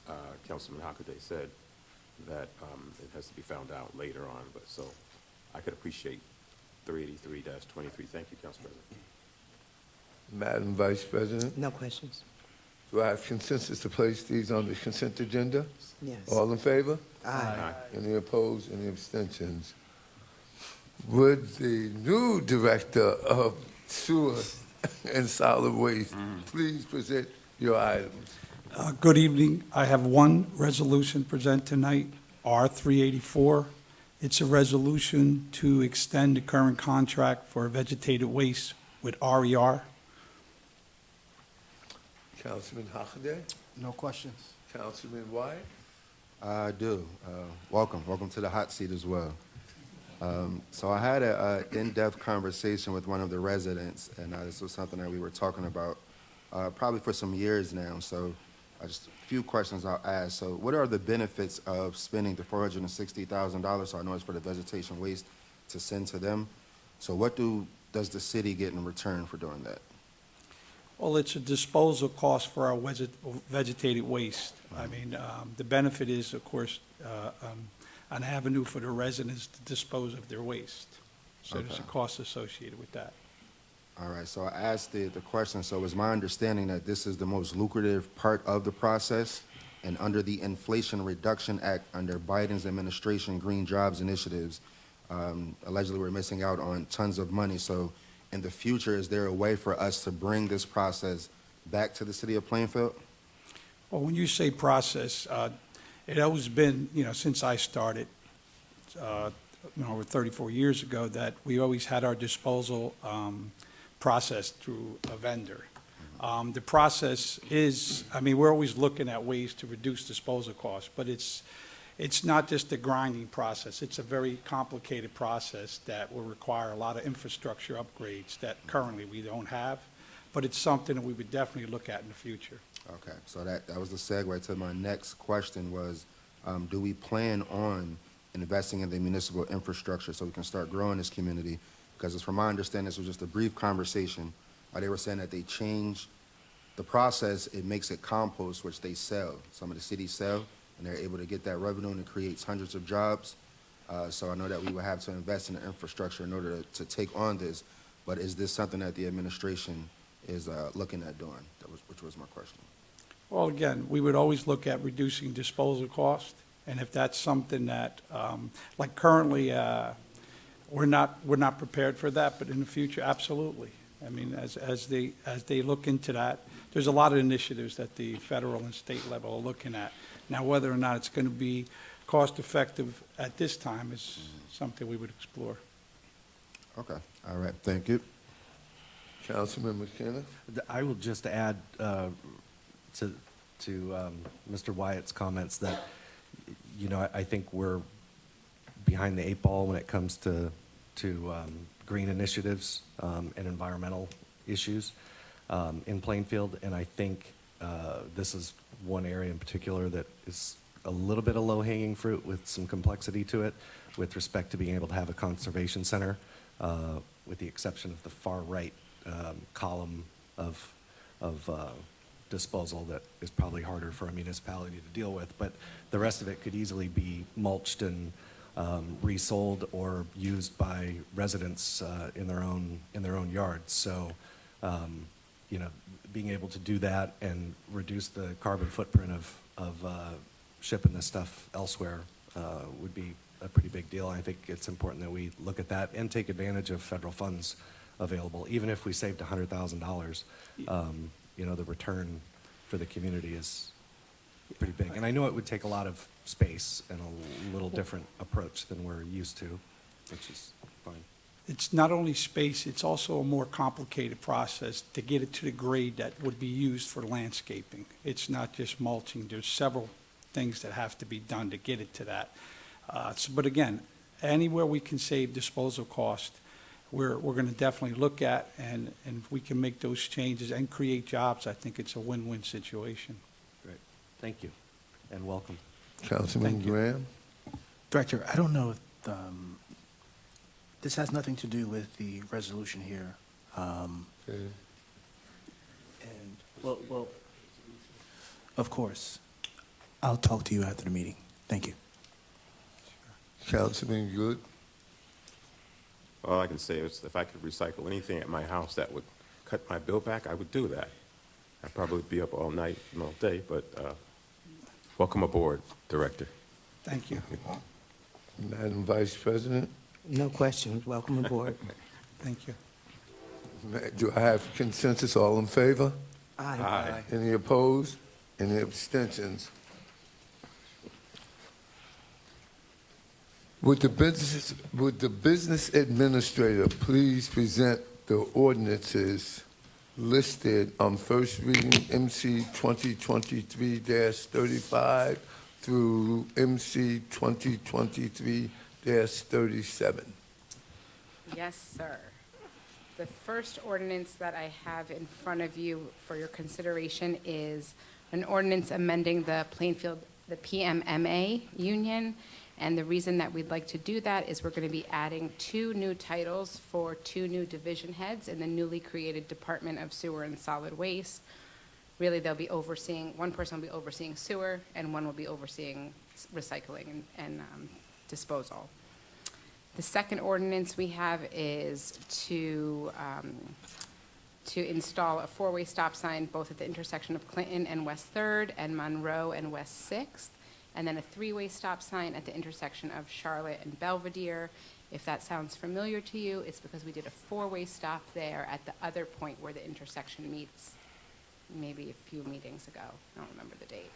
Councilman Hockaday said, that it has to be found out later on. But so I could appreciate 383-23. Thank you, Council President. Madam Vice President? No questions. Do I have consensus to place these on the consent agenda? Yes. All in favor? Aye. Any opposed, any abstentions? Would the new Director of Sewer and Solid Waste please present your items? Good evening. I have one resolution to present tonight, R-384. It's a resolution to extend the current contract for vegetated waste with RER. Councilman Hockaday? No questions. Councilman Wyatt? I do. Welcome to the hot seat as well. So I had an in-depth conversation with one of the residents, and this was something that we were talking about probably for some years now. So just a few questions I'll ask. So what are the benefits of spending the $460,000, so I know it's for the vegetation waste, to send to them? So what does the city get in return for doing that? Well, it's a disposal cost for our vegetated waste. I mean, the benefit is, of course, an avenue for the residents to dispose of their waste. So there's a cost associated with that. All right, so I asked the question, so it's my understanding that this is the most lucrative part of the process, and under the Inflation Reduction Act, under Biden's administration Green Jobs initiatives, allegedly we're missing out on tons of money. So in the future, is there a way for us to bring this process back to the city of Plainfield? Well, when you say process, it always been, since I started, over 34 years ago, that we always had our disposal processed through a vendor. The process is, I mean, we're always looking at ways to reduce disposal costs, but it's not just a grinding process. It's a very complicated process that will require a lot of infrastructure upgrades that currently we don't have, but it's something that we would definitely look at in the future. Okay, so that was the segue to my next question was, do we plan on investing in the municipal infrastructure so we can start growing this community? Because as from my understanding, this was just a brief conversation. They were saying that they changed the process. It makes it compost, which they sell. Some of the cities sell, and they're able to get that revenue, and it creates hundreds of jobs. So I know that we would have to invest in the infrastructure in order to take on this. But is this something that the administration is looking at doing? Which was my question. Well, again, we would always look at reducing disposal cost, and if that's something that, like currently, we're not prepared for that, but in the future, absolutely. I mean, as they look into that, there's a lot of initiatives that the federal and state level are looking at. Now, whether or not it's going to be cost-effective at this time is something we would explore. Okay, all right, thank you. Councilman McKenna? I will just add to Mr. Wyatt's comments that, you know, I think we're behind the eight ball when it comes to green initiatives and environmental issues in Plainfield, and I think this is one area in particular that is a little bit of low-hanging fruit with some complexity to it with respect to being able to have a conservation center, with the exception of the far right column of disposal that is probably harder for a municipality to deal with, but the rest of it could easily be mulched and resold or used by residents in their own yards. So, you know, being able to do that and reduce the carbon footprint of shipping this stuff elsewhere would be a pretty big deal. I think it's important that we look at that and take advantage of federal funds available. Even if we saved $100,000, you know, the return for the community is pretty big. And I know it would take a lot of space and a little different approach than we're used to, which is fine. It's not only space, it's also a more complicated process to get it to the grade that would be used for landscaping. It's not just mulching. There's several things that have to be done to get it to that. But again, anywhere we can save disposal cost, we're going to definitely look at, and if we can make those changes and create jobs, I think it's a win-win situation. Great. Thank you, and welcome. Councilman Thank you. Graham? Director, I don't know if this has nothing to do with the resolution here. Okay. And, well, of course, I'll talk to you after the meeting. Thank you. Councilman Good? All I can say is if I could recycle anything at my house that would cut my bill back, I would do that. I'd probably be up all night and all day, but welcome aboard, Director. Thank you. Madam Vice President? No questions. Welcome aboard. Thank you. Do I have consensus? All in favor? Aye. Aye. Any opposed? Any abstentions? Would the business administrator please present the ordinances listed on first reading MC 2023-35 through MC 2023-37? Yes, sir. The first ordinance that I have in front of you for your consideration is an ordinance amending the Plainfield, the PMMA union. And the reason that we'd like to do that is we're going to be adding 2 new titles for 2 new division heads in the newly created Department of Sewer and Solid Waste. Really, they'll be overseeing, one person will be overseeing sewer, and one will be overseeing recycling and disposal. The second ordinance we have is to install a 4-way stop sign both at the intersection of Clinton and West 3rd and Monroe and West 6th, and then a 3-way stop sign at the intersection of Charlotte and Belvedere. If that sounds familiar to you, it's because we did a 4-way stop there at the other point where the intersection meets maybe a few meetings ago. I don't remember the date.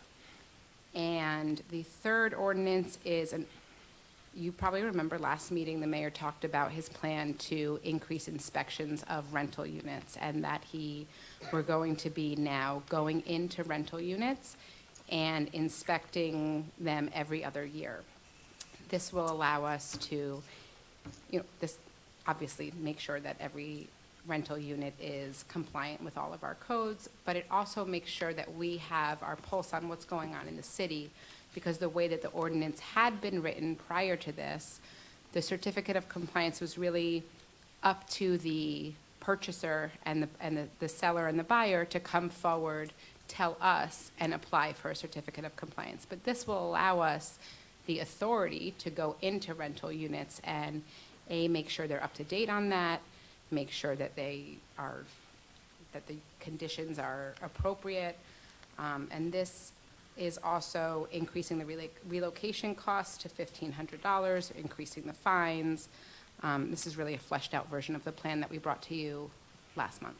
And the third ordinance is You probably remember last meeting, the mayor talked about his plan to increase inspections of rental units, and that we're going to be now going into rental units and inspecting them every other year. This will allow us to, this obviously make sure that every rental unit is compliant with all of our codes, but it also makes sure that we have our pulse on what's going on in the city, because the way that the ordinance had been written prior to this, the certificate of compliance was really up to the purchaser and the seller and the buyer to come forward, tell us, and apply for a certificate of compliance. But this will allow us the authority to go into rental units and, make sure they're up to date on that, make sure that that the conditions are appropriate. And this is also increasing the relocation costs to $1,500, increasing the fines. This is really a fleshed out version of the plan that we brought to you last month.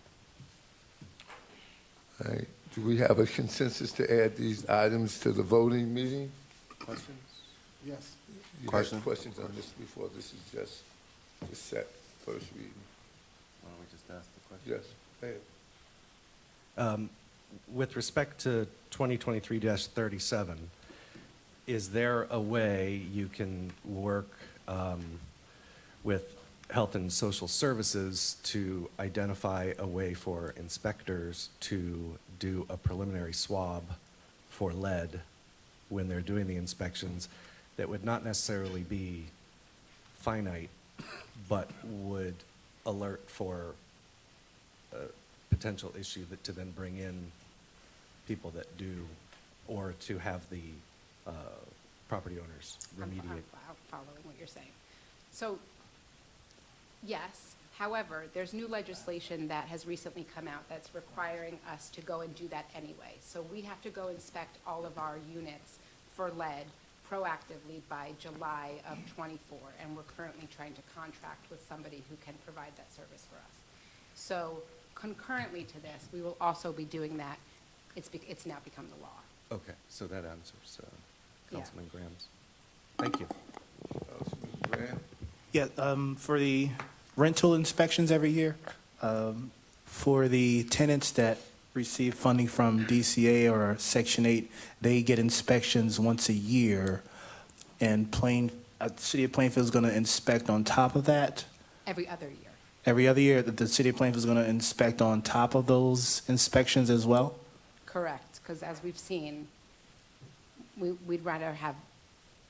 All right. Do we have a consensus to add these items to the voting meeting? Questions? Yes. You Question? had questions on this before? This is just the set first reading. Why don't we just ask the question? Yes. Go ahead. With respect to 2023-37, is there a way you can work with Health and Social Services to identify a way for inspectors to do a preliminary swab for lead when they're doing the inspections that would not necessarily be finite, but would alert for a potential issue to then bring in people that do, or to have the property owners remediate? I'm following what you're saying. So, yes. However, there's new legislation that has recently come out that's requiring us to go and do that anyway. So we have to go inspect all of our units for lead proactively by July of '24, and we're currently trying to contract with somebody who can provide that service for us. So concurrently to this, we will also be doing that. It's now become the law. Okay, so that answers Yeah. Councilman Graham's. Thank you. Councilman Graham? Yeah, for the rental inspections every year, for the tenants that receive funding from DCA or Section 8, they get inspections once a year, and City of Plainfield is going to inspect on top of that. Every other year. Every other year, the City of Plainfield is going to inspect on top of those inspections as well? Correct, because as we've seen, we'd rather have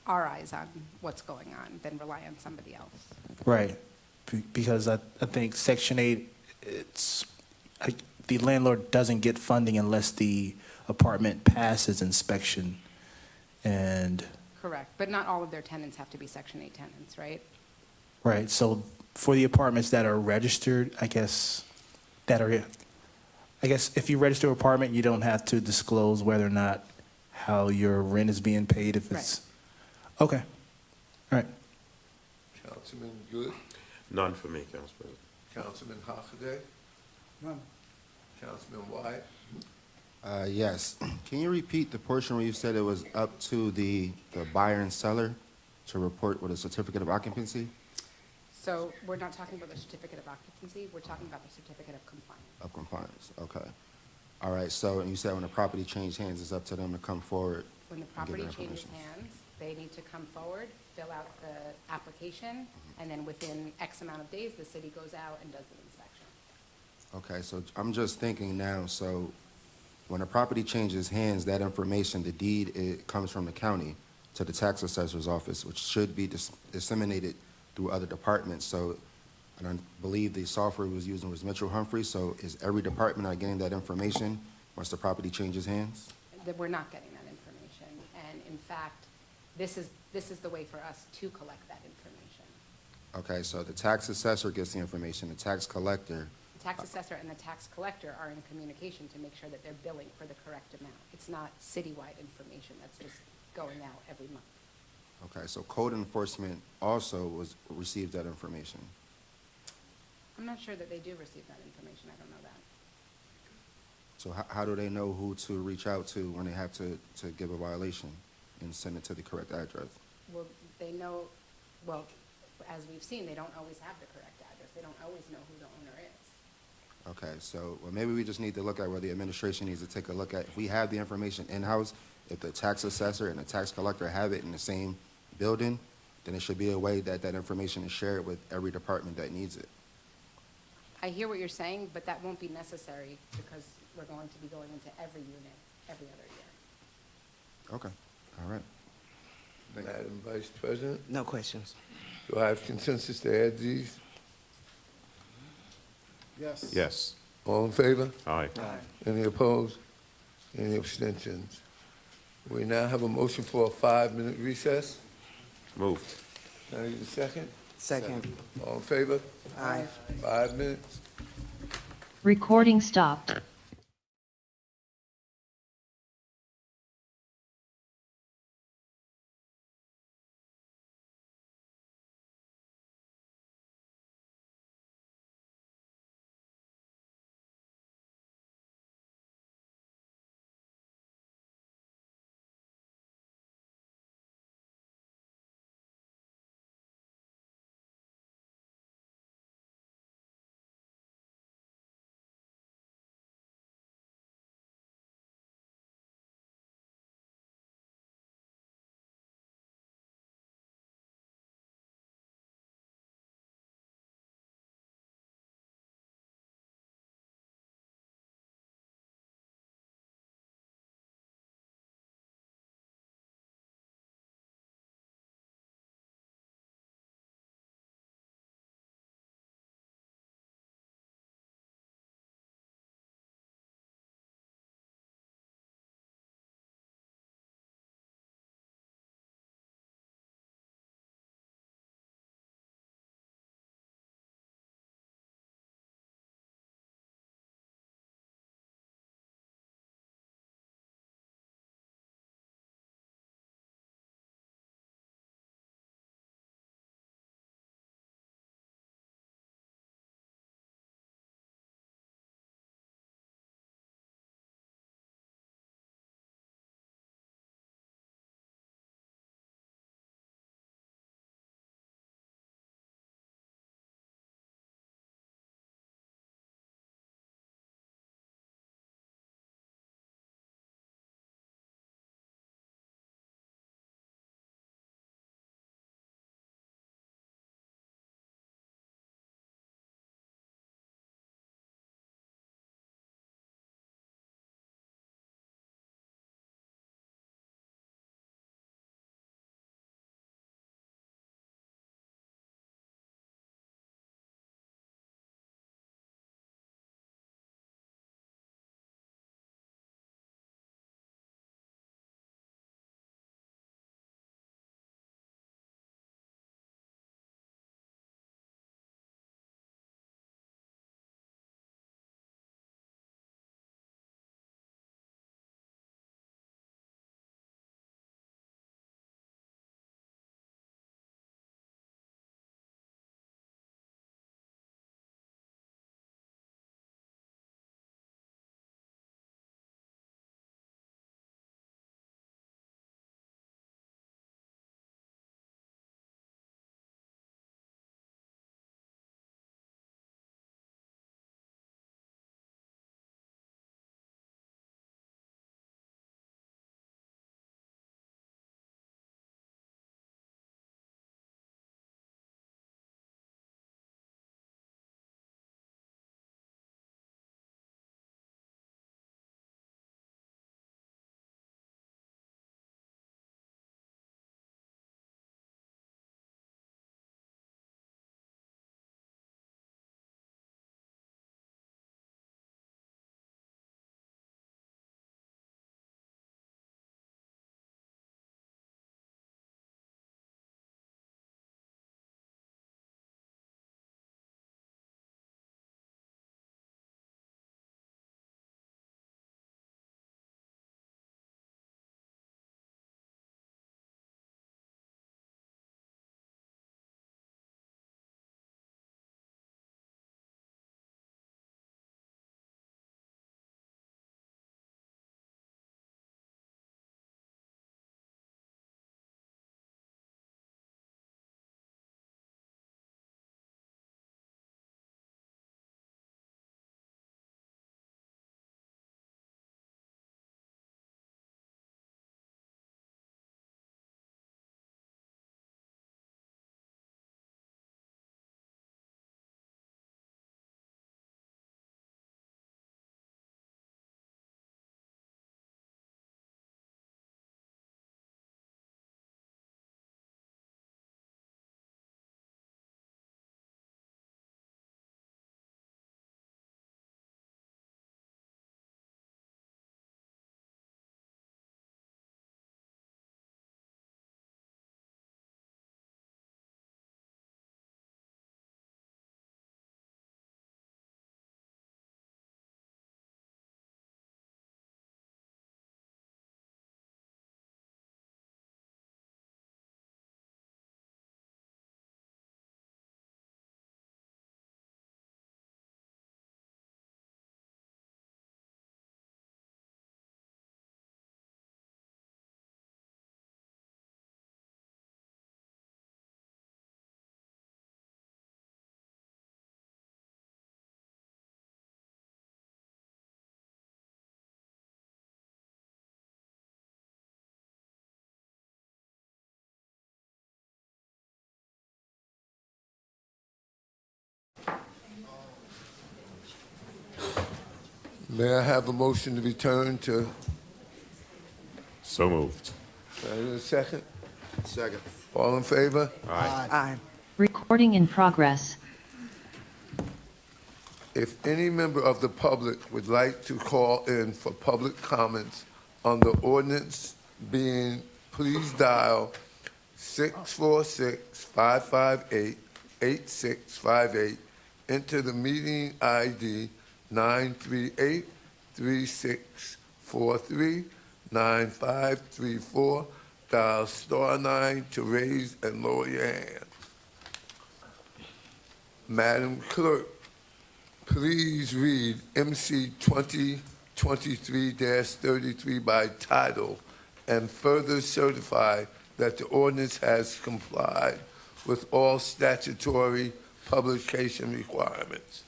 our eyes on what's going on than rely on somebody else. Right, because I think Section 8, the landlord doesn't get funding unless the apartment passes inspection, and... Correct, but not all of their tenants have to be Section 8 tenants, right? Right, so for the apartments that are registered, I guess if you register an apartment, you don't have to disclose whether or not how your rent is being paid if it's... Right. Okay, all right. Councilman Good? None for me, Council President. Councilman Hockaday? None. Councilman Wyatt? Yes. Can you repeat the portion where you said it was up to the buyer and seller to report with a certificate of occupancy? So we're not talking about the certificate of occupancy, we're talking about the certificate of compliance. Of compliance, okay. All right, so, and you said when the property changed hands, it's up to them to come forward. When the and give property their changes information. hands, they need to come forward, fill out the application, and then within X amount of days, the city goes out and does the inspection. Okay, so I'm just thinking now, so when a property changes hands, that information, the deed, it comes from the county to the tax assessor's office, which should be disseminated through other departments. So, and I believe the software was using was Mitchell Humphrey, so is every department not getting that information once the property changes hands? That we're not getting that information, and in fact, this is the way for us to collect that information. Okay, so the tax assessor gets the information, the tax collector, The tax assessor and the tax collector are in communication to make sure that they're billing for the correct amount. It's not citywide information that's just going out every month. okay, so code enforcement also received that information. I'm not sure that they do receive that information, I don't know that. So how do they know who to reach out to when they have to give a violation and send it to the correct address? Well, they know, well, as we've seen, they don't always have the correct address. They don't always know who the owner is. Okay, so, well, maybe we just need to look at where the administration needs to take a look at. If we have the information in-house, if the tax assessor and the tax collector have it in the same building, then it should be a way that that information is shared with every department that needs it. I hear what you're saying, but that won't be necessary because we're going to be going into every unit every other year. Okay, all right. Madam Vice President, No questions. do I have consensus to add these? Yes. Yes. All in favor? Aye. Any opposed? Any abstentions? We now have a motion for a 5-minute recess. Moved. Can I get a second? Second. All in favor? Aye. 5 minutes. Recording stopped. May I have a motion to return to, So moved. can I get a second? Second. All in favor? Aye. Recording in progress. If any member of the public would like to call in for public comments on the ordinance being, please dial 646-558-8658, enter the meeting ID 938-3643-9534, dial *9 to raise and lower your hand. Madam Clerk, please read MC 2023-33 by title and further certify that the ordinance has complied with all statutory publication requirements.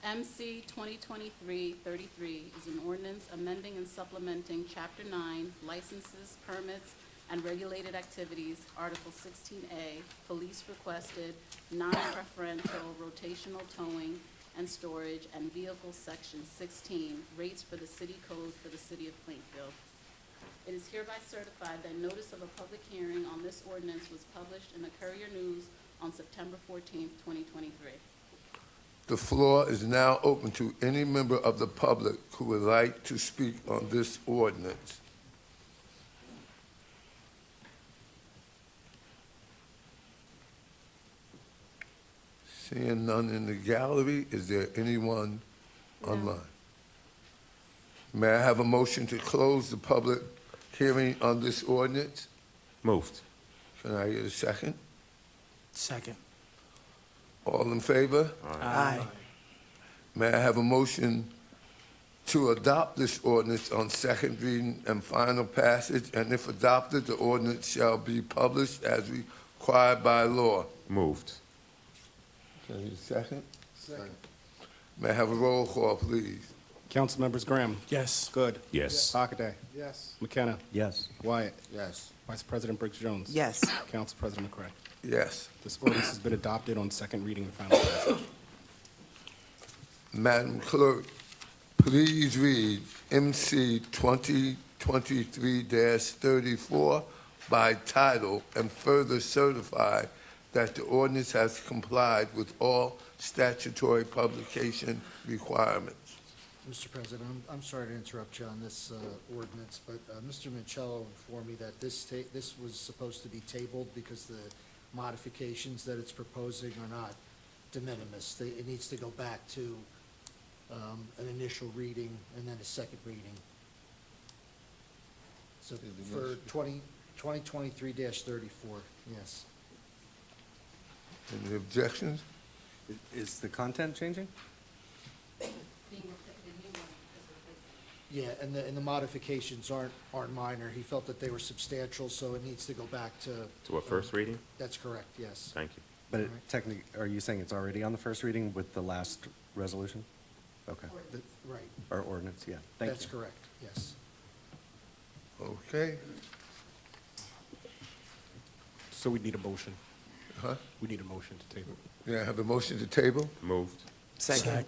MC 2023-33 is an ordinance amending and supplementing Chapter 9, Licenses, Permits, and Regulated Activities, Article 16A, Police Requested, Non-Preferential Rotational Towing and Storage, and Vehicles, Section 16, Rates for the City Code for the City of Plainfield. It is hereby certified that notice of a public hearing on this ordinance was published in the Courier News on September 14, 2023. The floor is now open to any member of the public who would like to speak on this ordinance. Seeing none in the gallery, is there anyone online? May I have a motion to close the public hearing on this ordinance? Moved. Can I get a second? Second. All in favor? Aye. May I have a motion to adopt this ordinance on second reading and final passage, and if adopted, the ordinance shall be published as required by law? Moved. Can I get a second? Second. May I have a roll call, please? Council members Graham. Yes. Good. Yes. Hockaday. Yes. McKenna. Yes. Wyatt. Yes. Vice President Briggs Jones. Yes. Council President McCray. Yes. This ordinance has been adopted on second reading and final passage. Madam Clerk, please read MC 2023-34 by title and further certify that the ordinance has complied with all statutory publication requirements. Mr. President, I'm sorry to interrupt you on this ordinance, but Mr. Michello informed me that this was supposed to be tabled because the modifications that it's proposing are not de minimis. It needs to go back to an initial reading and then a second reading. So for 2023-34, yes. Any objections? Is the content changing? Yeah, and the modifications aren't minor. He felt that they were substantial, so it needs to go back to. To a first reading? That's correct, yes. Thank you. But it technically, are you saying it's already on the first reading with the last resolution? Okay. Right, Or ordinance, yeah. Thank you. that's correct, yes. Okay. So we need a motion. Huh? We need a motion to table. Yeah, I have a motion to table. Moved. Second.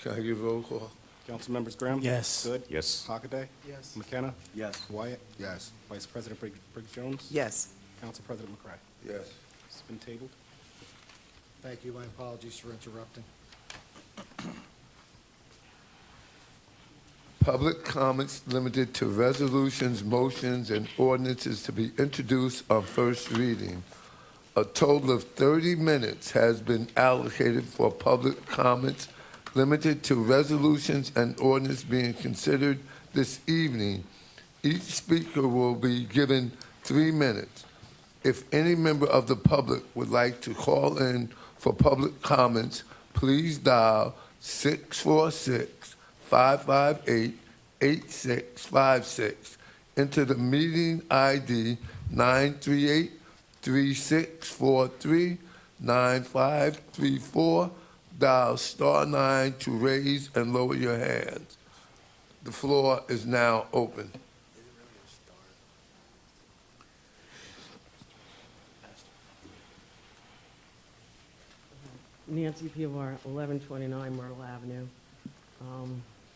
Can I give a roll call? Council members Graham. Yes. Good. Yes. Hockaday. Yes. McKenna. Yes. Wyatt. Yes. Vice President Briggs Jones. Yes. Council President McCray. Yes. It's been tabled. Thank you, my apologies for interrupting. Public comments limited to resolutions, motions, and ordinances to be introduced on first reading. A total of 30 minutes has been allocated for public comments limited to resolutions and ordinance being considered this evening. Each speaker will be given 3 minutes. If any member of the public would like to call in for public comments, please dial 646-558-8656. Enter the meeting ID 938-3643-9534. Dial *9 to raise and lower your hands. The floor is now open. Nancy Pivar, 1129 Myrtle Avenue.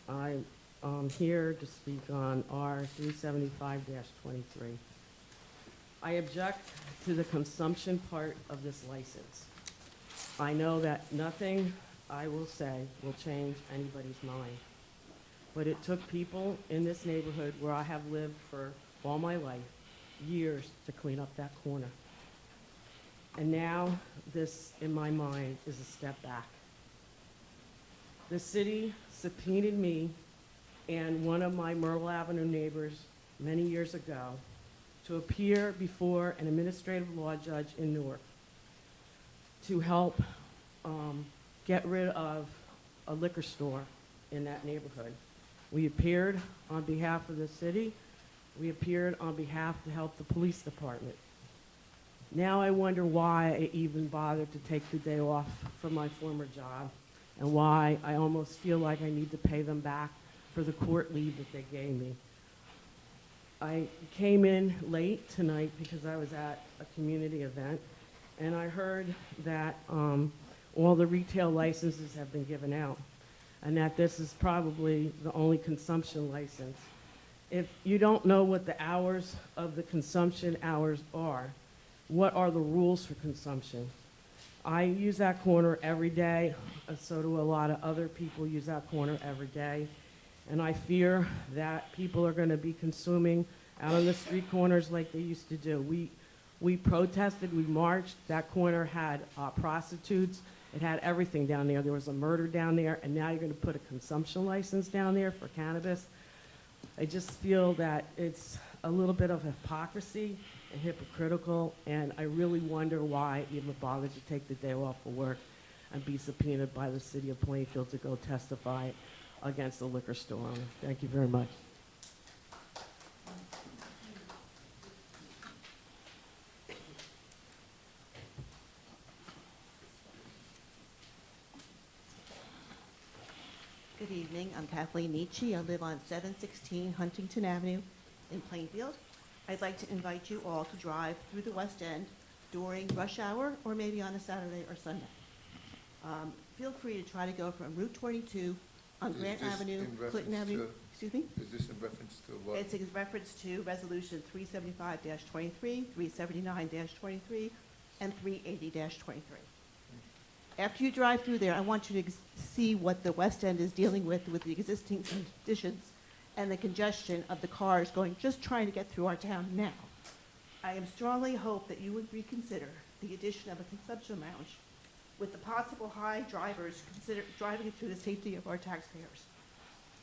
I'm here to speak on R 375-23. I object to the consumption part of this license. I know that nothing I will say will change anybody's mind, but it took people in this neighborhood where I have lived for all my life, years, to clean up that corner. And now, this, in my mind, is a step back. The city subpoenaed me and one of my Myrtle Avenue neighbors many years ago to appear before an administrative law judge in Newark to help get rid of a liquor store in that neighborhood. We appeared on behalf of the city. We appeared on behalf to help the police department. Now I wonder why I even bothered to take the day off from my former job, and why I almost feel like I need to pay them back for the court leave that they gave me. I came in late tonight because I was at a community event, and I heard that all the retail licenses have been given out, and that this is probably the only consumption license. If you don't know what the hours of the consumption hours are, what are the rules for consumption? I use that corner every day, so do a lot of other people use that corner every day. And I fear that people are going to be consuming out on the street corners like they used to do. We protested, we marched. That corner had prostitutes. It had everything down there. There was a murder down there, and now you're going to put a consumption license down there for cannabis. I just feel that it's a little bit of hypocrisy and hypocritical, and I really wonder why I even bothered to take the day off of work and be subpoenaed by the city of Plainfield to go testify against the liquor store owner. Thank you very much. Good evening. I'm Kathleen Nietzsche. I live on 716 Huntington Avenue in Plainfield. I'd like to invite you all to drive through the West End during rush hour or maybe on a Saturday or Sunday. Feel free to try to go from Route 22 on Grant Avenue, Clinton Avenue. Excuse me? Is this in reference to what? It's in reference to Resolution 375-23, 379-23, and 380-23. After you drive through there, I want you to see what the West End is dealing with the existing conditions and the congestion of the cars just trying to get through our town now. I am strongly hope that you would reconsider the addition of a consumption lounge with the possible high drivers driving through the safety of our taxpayers.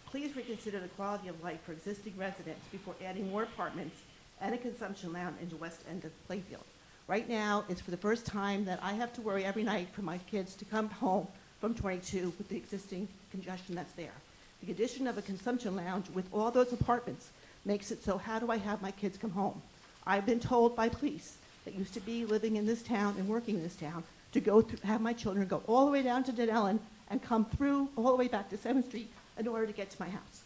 Please reconsider the quality of life for existing residents before adding more apartments and a consumption lounge in the West End of Plainfield. Right now, it's for the first time that I have to worry every night for my kids to come home from 22 with the existing congestion that's there. The addition of a consumption lounge with all those apartments makes it so how do I have my kids come home? I've been told by police that used to be living in this town and working in this town to go through, have my children go all the way down to Dead Ellen and come through all the way back to 7th Street in order to get to my house,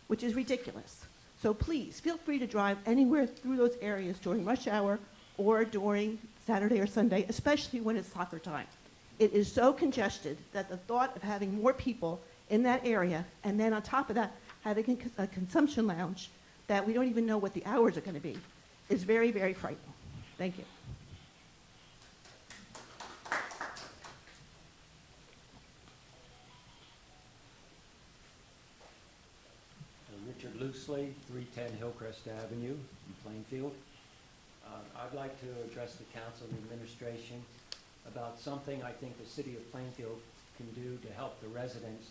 which is ridiculous. So please, feel free to drive anywhere through those areas during rush hour or during Saturday or Sunday, especially when it's soccer time. It is so congested that the thought of having more people in that area, and then on top of that, having a consumption lounge that we don't even know what the hours are going to be, is very, very frightening. Thank you. Richard Loosely, 310 Hillcrest Avenue in Plainfield. I'd like to address the council and administration about something I think the city of Plainfield can do to help the residents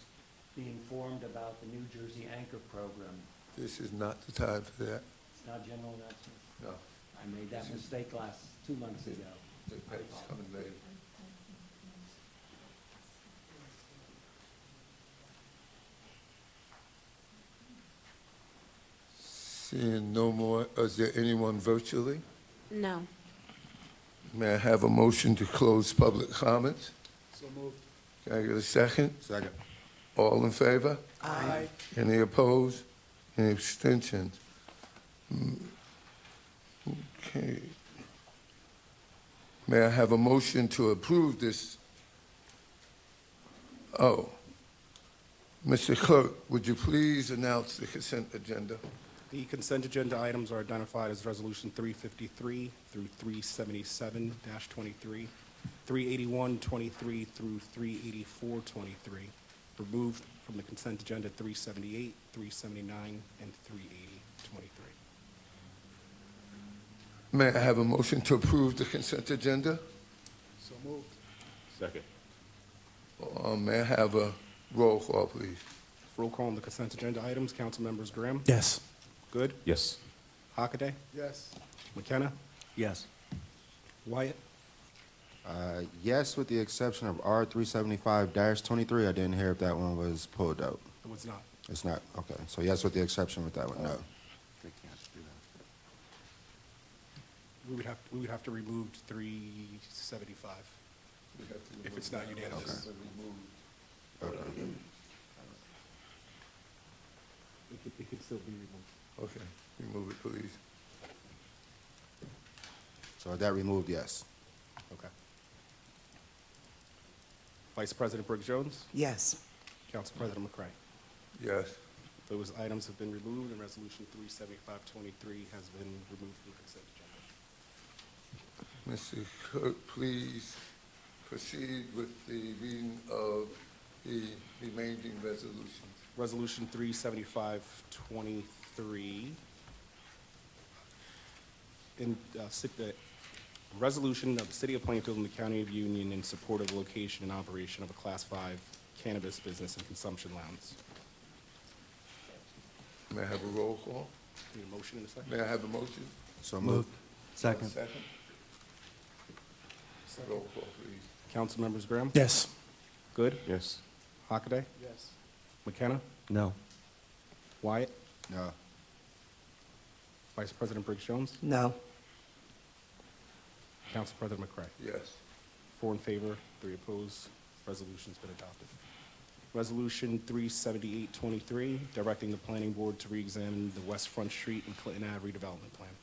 be informed about the New Jersey Anchor Program. This is not the time for that. It's not general announcement. No. I made that mistake 2 months ago. The paper's coming later. Seeing no more, is there anyone virtually? No. May I have a motion to close public comments? So moved. Can I get a second? Second. All in favor? Aye. Any opposed? Any abstentions? Okay. May I have a motion to approve this? Oh. Mr. Clerk, would you please announce the consent agenda? The consent agenda items are identified as Resolution 353 through 377-23, 381-23 through 384-23, removed from the consent agenda 378, 379, and 380-23. May I have a motion to approve the consent agenda? So moved. Second. May I have a roll call, please? Roll call on the consent agenda items. Council members Graham? Yes. Good? Yes. Hockaday? Yes. McKenna? Yes. Wyatt? Yes, with the exception of R 375-23. I didn't hear if that one was pulled out. It was not. It's not, okay. So yes, with the exception with that one, no. They can't do that. We would have to remove 375 if it's not unanimous. Okay. It could still be removed. Okay, remove it, please. So that removed, yes. Okay. Vice President Brooks Jones? Yes. Council President McCray? Yes. Those items have been removed, and Resolution 375-23 has been removed from the consent agenda. Mr. Clerk, please proceed with the reading of the remaining resolutions. Resolution 375-23. The resolution of the City of Plainfield and the County of Union in support of the location and operation of a Class 5 cannabis business and consumption lounge. May I have a roll call? Need a motion in a second? May I have a motion? So moved. Second. Second? Roll call, please. Council members Graham? Yes. Good? Yes. Hockaday? Yes. McKenna? No. Wyatt? No. Vice President Briggs Jones? No. Council President McCray? Yes. 4 in favor, 3 opposed. Resolution's been adopted. Resolution 378-23, directing the planning board to reexamine the West Front Street and Clinton Ave redevelopment plan.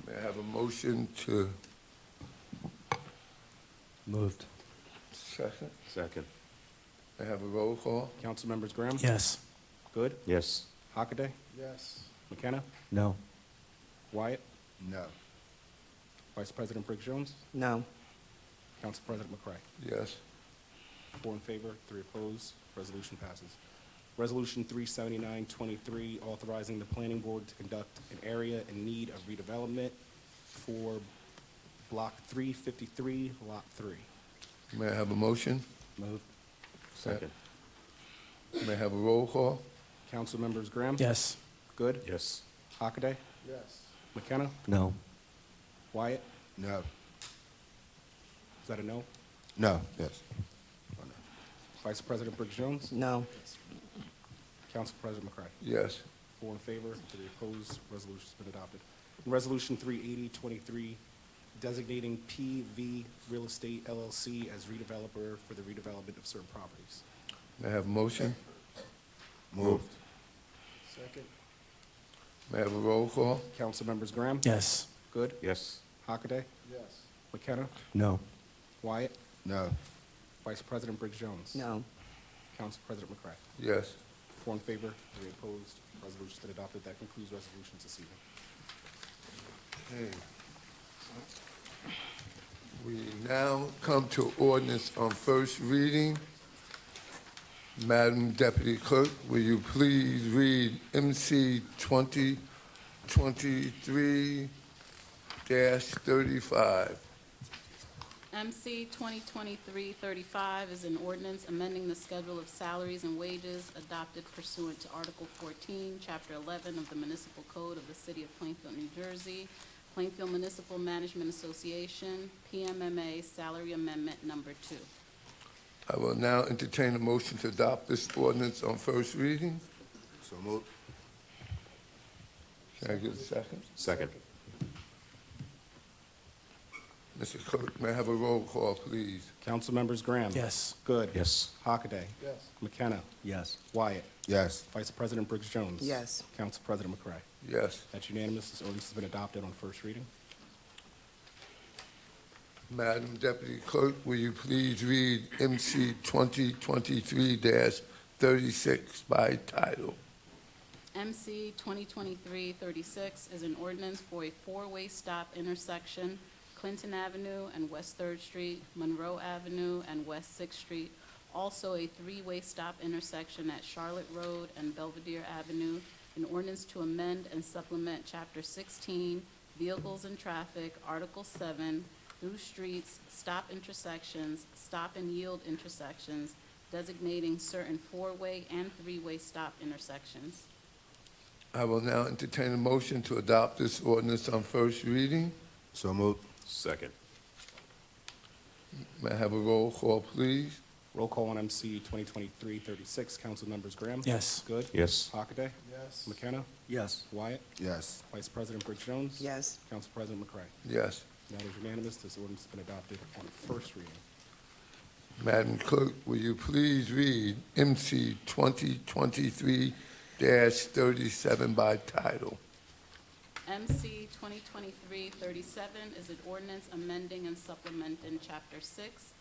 May I have a motion to Moved. second? Second. May I have a roll call? Council members Graham? Yes. Good? Yes. Hockaday? Yes. McKenna? No. Wyatt? No. Vice President Briggs Jones? No. Council President McCray? Yes. 4 in favor, 3 opposed. Resolution passes. Resolution 379-23, authorizing the planning board to conduct an area in need of redevelopment for Block 353, Lot 3. May I have a motion? Moved. Second. May I have a roll call? Council members Graham? Yes. Good? Yes. Hockaday? Yes. McKenna? No. Wyatt? No. Is that a no? No, yes. Vice President Briggs Jones? No. Council President McCray? Yes. 4 in favor, 3 opposed. Resolution's been adopted. Resolution 380-23, designating PV Real Estate LLC as redeveloper for the redevelopment of certain properties. May I have a motion? Moved. Second. May I have a roll call? Council members Graham? Yes. Good? Yes. Hockaday? Yes. McKenna? No. Wyatt? No. Vice President Briggs Jones? No. Council President McCray? Yes. 4 in favor, 3 opposed. Resolution's been adopted. That concludes resolutions this evening. Okay. We now come to ordinance on first reading. Madam Deputy Clerk, will you please read MC 2023-35? MC 2023-35 is an ordinance amending the schedule of salaries and wages adopted pursuant to Article 14, Chapter 11 of the Municipal Code of the City of Plainfield, New Jersey, Plainfield Municipal Management Association, PMMA Salary Amendment Number 2. I will now entertain a motion to adopt this ordinance on first reading. So moved. Can I get a second? Second. Mr. Clerk, may I have a roll call, please? Council members Graham? Yes. Good? Yes. Hockaday? Yes. McKenna? Yes. Wyatt? Yes. Vice President Briggs Jones? Yes. Council President McCray? Yes. That's unanimous. This ordinance has been adopted on first reading. Madam Deputy Clerk, will you please read MC 2023-36? 36 by title. MC 2023-36 is an ordinance for a four-way stop intersection, Clinton Avenue and West 3rd Street, Monroe Avenue and West 6th Street. Also a three-way stop intersection at Charlotte Road and Belvedere Avenue. An ordinance to amend and supplement Chapter 16, Vehicles and Traffic, Article 7, through streets, stop intersections, stop and yield intersections, designating certain four-way and three-way stop intersections. I will now entertain a motion to adopt this ordinance on first reading. So moved. Second. May I have a roll call, please? Roll call on MC 2023-36. Council members Graham? Yes. Good? Yes. Hockaday? Yes. McKenna? Yes. Wyatt? Yes. Vice President Briggs Jones? Yes. Council President McCray? Yes. That is unanimous. This ordinance has been adopted on first reading. Madam Clerk, will you please read MC 2023-37 by title? MC 2023-37 is an ordinance amending and supplementing Chapter 6,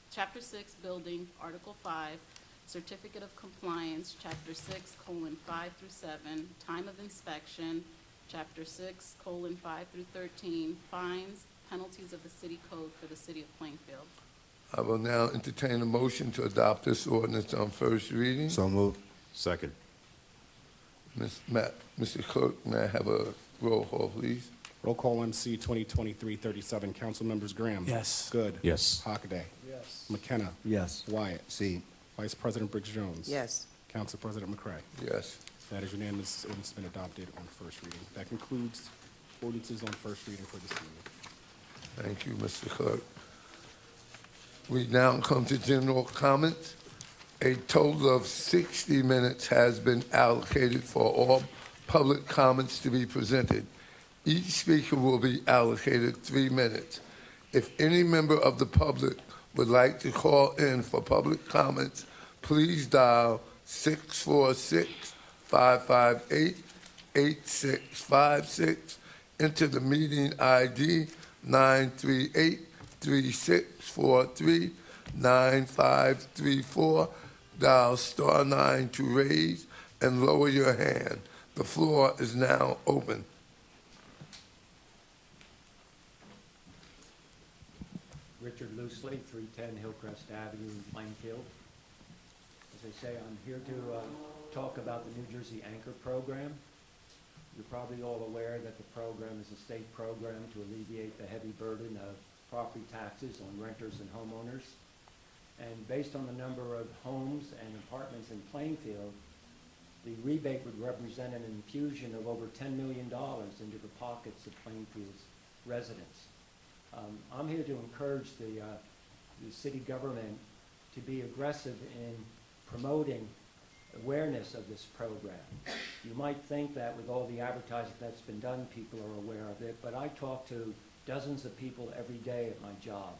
Chapter 6, Building, Article 5, Certificate of Compliance, Chapter 6, 5 through 7, Time of Inspection, Chapter 6, 5 through 13, Fines, Penalties of the City Code for the City of Plainfield. I will now entertain a motion to adopt this ordinance on first reading. So moved. Second. Mr. Clerk, may I have a roll call, please? Roll call MC 2023-37. Council members Graham? Yes. Good? Yes. Hockaday? Yes. McKenna? Yes. Wyatt? C. Vice President Briggs Jones? Yes. Council President McCray? Yes. That is unanimous. This ordinance has been adopted on first reading. That concludes ordinances on first reading for this evening. Thank you, Mr. Clerk. We now come to general comments. A total of 60 minutes has been allocated for all public comments to be presented. Each speaker will be allocated 3 minutes. If any member of the public would like to call in for public comments, please dial 646-558-8656, enter the meeting ID 938-3643-9534, dial *9 to raise and lower your hand. The floor is now open. Richard Loosely, 310 Hillcrest Avenue in Plainfield. As I say, I'm here to talk about the New Jersey Anchor Program. You're probably all aware that the program is a state program to alleviate the heavy burden of property taxes on renters and homeowners. And based on the number of homes and apartments in Plainfield, the rebate would represent an infusion of over $10 million into the pockets of Plainfield's residents. I'm here to encourage the city government to be aggressive in promoting awareness of this program. You might think that with all the advertising that's been done, people are aware of it, but I talk to dozens of people every day at my job.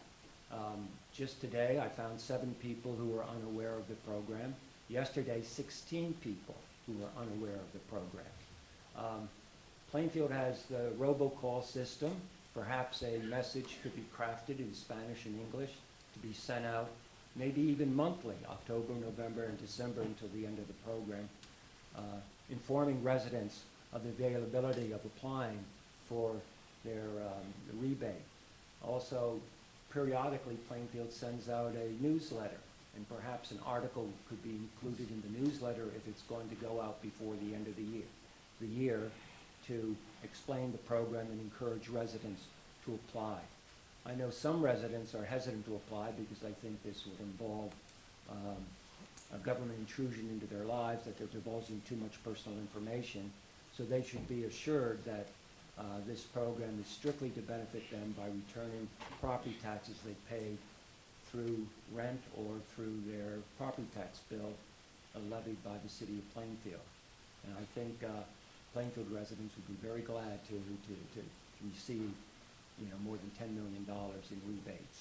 Just today, I found 7 people who were unaware of the program. Yesterday, 16 people who were unaware of the program. Plainfield has the robocall system. Perhaps a message could be crafted in Spanish and English to be sent out, maybe even monthly, October, November, and December until the end of the program, informing residents of the availability of applying for their rebate. Also, periodically, Plainfield sends out a newsletter, and perhaps an article could be included in the newsletter if it's going to go out before the end of the year to explain the program and encourage residents to apply. I know some residents are hesitant to apply because they think this would involve a government intrusion into their lives, that they're divulging too much personal information. So they should be assured that this program is strictly to benefit them by returning property taxes they paid through rent or through their property tax bill levied by the city of Plainfield. And I think Plainfield residents would be very glad to receive, more than $10 million in rebates.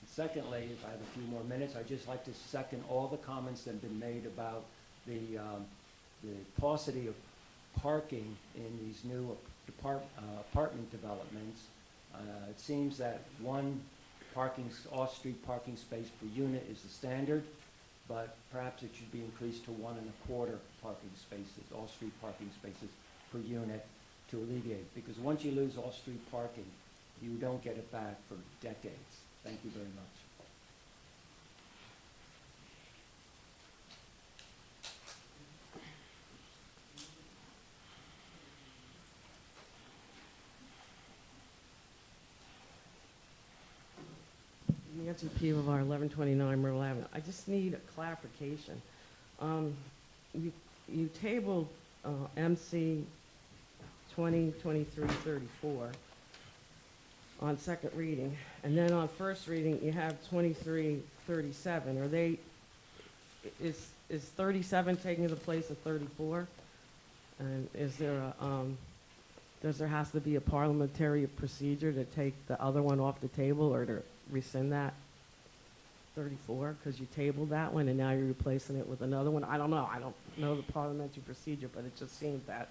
Secondly, if I have a few more minutes, I'd just like to second all the comments that have been made about the paucity of parking in these new apartment developments. It seems that one off-street parking space per unit is the standard, but perhaps it should be increased to 1.25 parking spaces, off-street parking spaces per unit to alleviate, because once you lose off-street parking, you don't get it back for decades. Thank you very much. Nancy P. of our 1129 Myrtle Avenue. I just need a clarification. You tabled MC 2023-34 on second reading, and then on first reading you have 2337. Are they? Is 37 taking the place of 34? And is there a does there has to be a parliamentary procedure to take the other one off the table or to rescind that 34, because you tabled that one and now you're replacing it with another one? I don't know. I don't know the parliamentary procedure, but it just seems that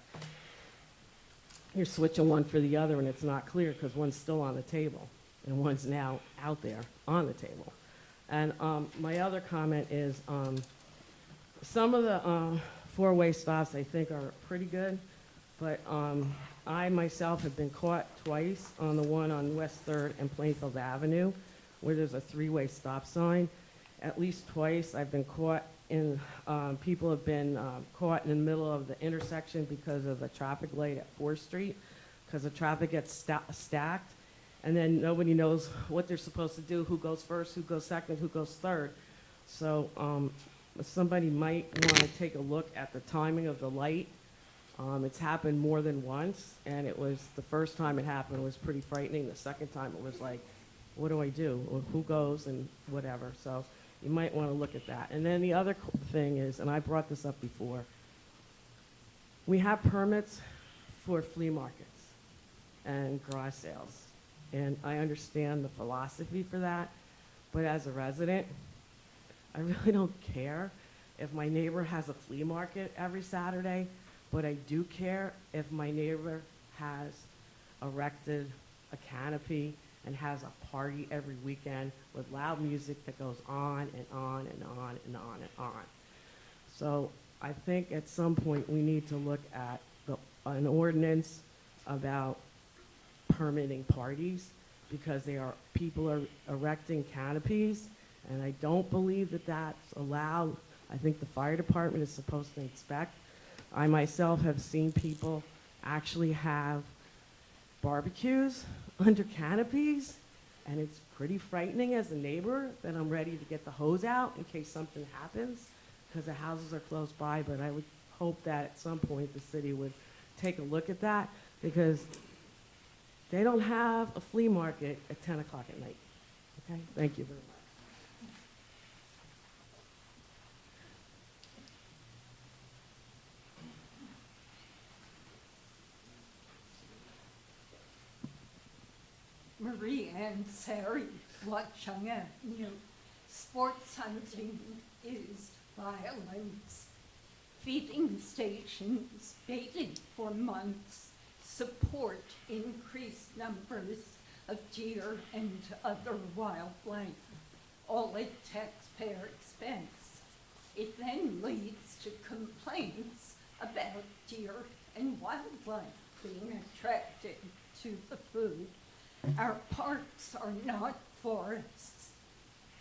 you're switching one for the other and it's not clear because one's still on the table and one's now out there on the table. And my other comment is some of the four-way stops I think are pretty good, but I myself have been caught twice on the one on West 3rd and Plainfield Avenue where there's a three-way stop sign. At least twice I've been caught in, people have been caught in the middle of the intersection because of the traffic light at 4th Street, because the traffic gets stacked, and then nobody knows what they're supposed to do, who goes first, who goes second, who goes third. So somebody might want to take a look at the timing of the light. It's happened more than once, and it was, the first time it happened was pretty frightening. The second time it was like, what do I do? Or who goes and whatever. So you might want to look at that. And then the other thing is, and I brought this up before, we have permits for flea markets and garage sales. And I understand the philosophy for that, but as a resident, I really don't care if my neighbor has a flea market every Saturday, but I do care if my neighbor has erected a canopy and has a party every weekend with loud music that goes on and on and on and on and on. So I think at some point we need to look at an ordinance about permitting parties, because people are erecting canopies, and I don't believe that that's allowed. I think the fire department is supposed to inspect. I myself have seen people actually have barbecues under canopies, and it's pretty frightening as a neighbor that I'm ready to get the hose out in case something happens, because the houses are close by. But I would hope that at some point the city would take a look at that, because they don't have a flea market at 10 o'clock at night. Okay, thank you very much. Marie Ann Sari, Watchung Avenue. Sports hunting is violence. Feeding stations, baited for months, support increased numbers of deer and other wildlife, all at taxpayer expense. It then leads to complaints about deer and wildlife being attracted to the food. Our parks are not forests.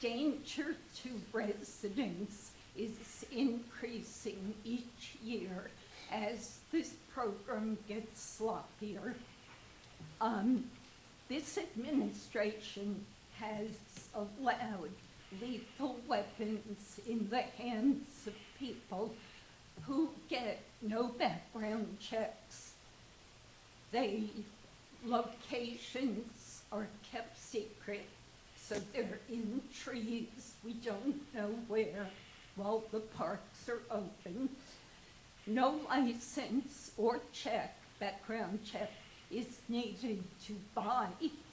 Danger to residents is increasing each year as this program gets sloppier. This administration has allowed lethal weapons in the hands of people who get no background checks. Locations are kept secret, so they're in trees we don't know where while the parks are open. No license or background check is needed to buy,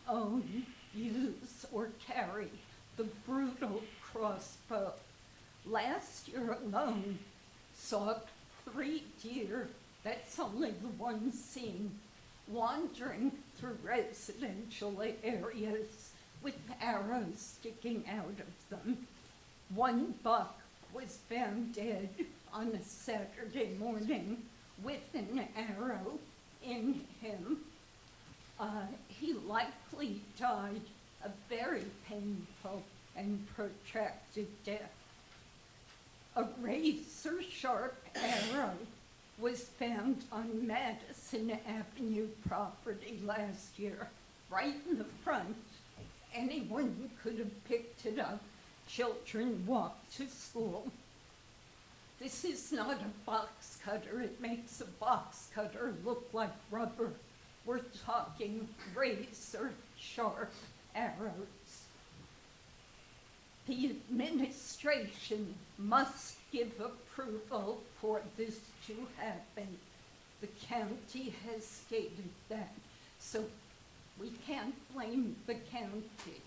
own, use, or carry the brutal crossbow. Last year alone saw 3 deer, that's only the one seen, wandering through residential areas with arrows sticking out of them. One buck was found dead on a Saturday morning with an arrow in him. He likely died a very painful and protracted death. A razor-sharp arrow was found on Madison Avenue property last year, right in the front. Anyone could have picked it up. Children walked to school. This is not a box cutter. It makes a box cutter look like rubber. We're talking razor-sharp arrows. The administration must give approval for this to happen. The county has stated that, so we can't blame the county.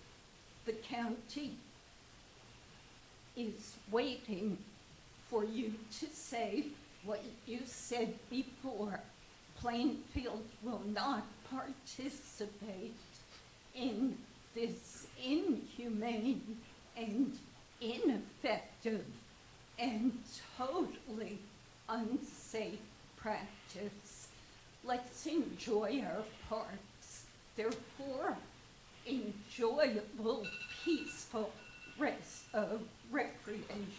The county is waiting for you to say what you said before. Plainfield will not participate in this inhumane and ineffective and totally unsafe practice. Let's enjoy our parks. They're for enjoyable, peaceful recreation.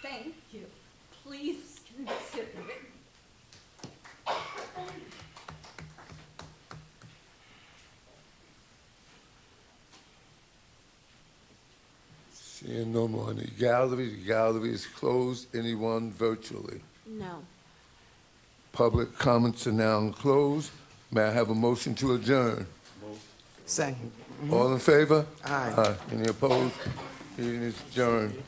Thank you. Please consider it. Seeing no more in the gallery is closed. Anyone virtually? No. Public comments are now closed. May I have a motion to adjourn? Second. All in favor? Aye. Any opposed? Meeting is adjourned.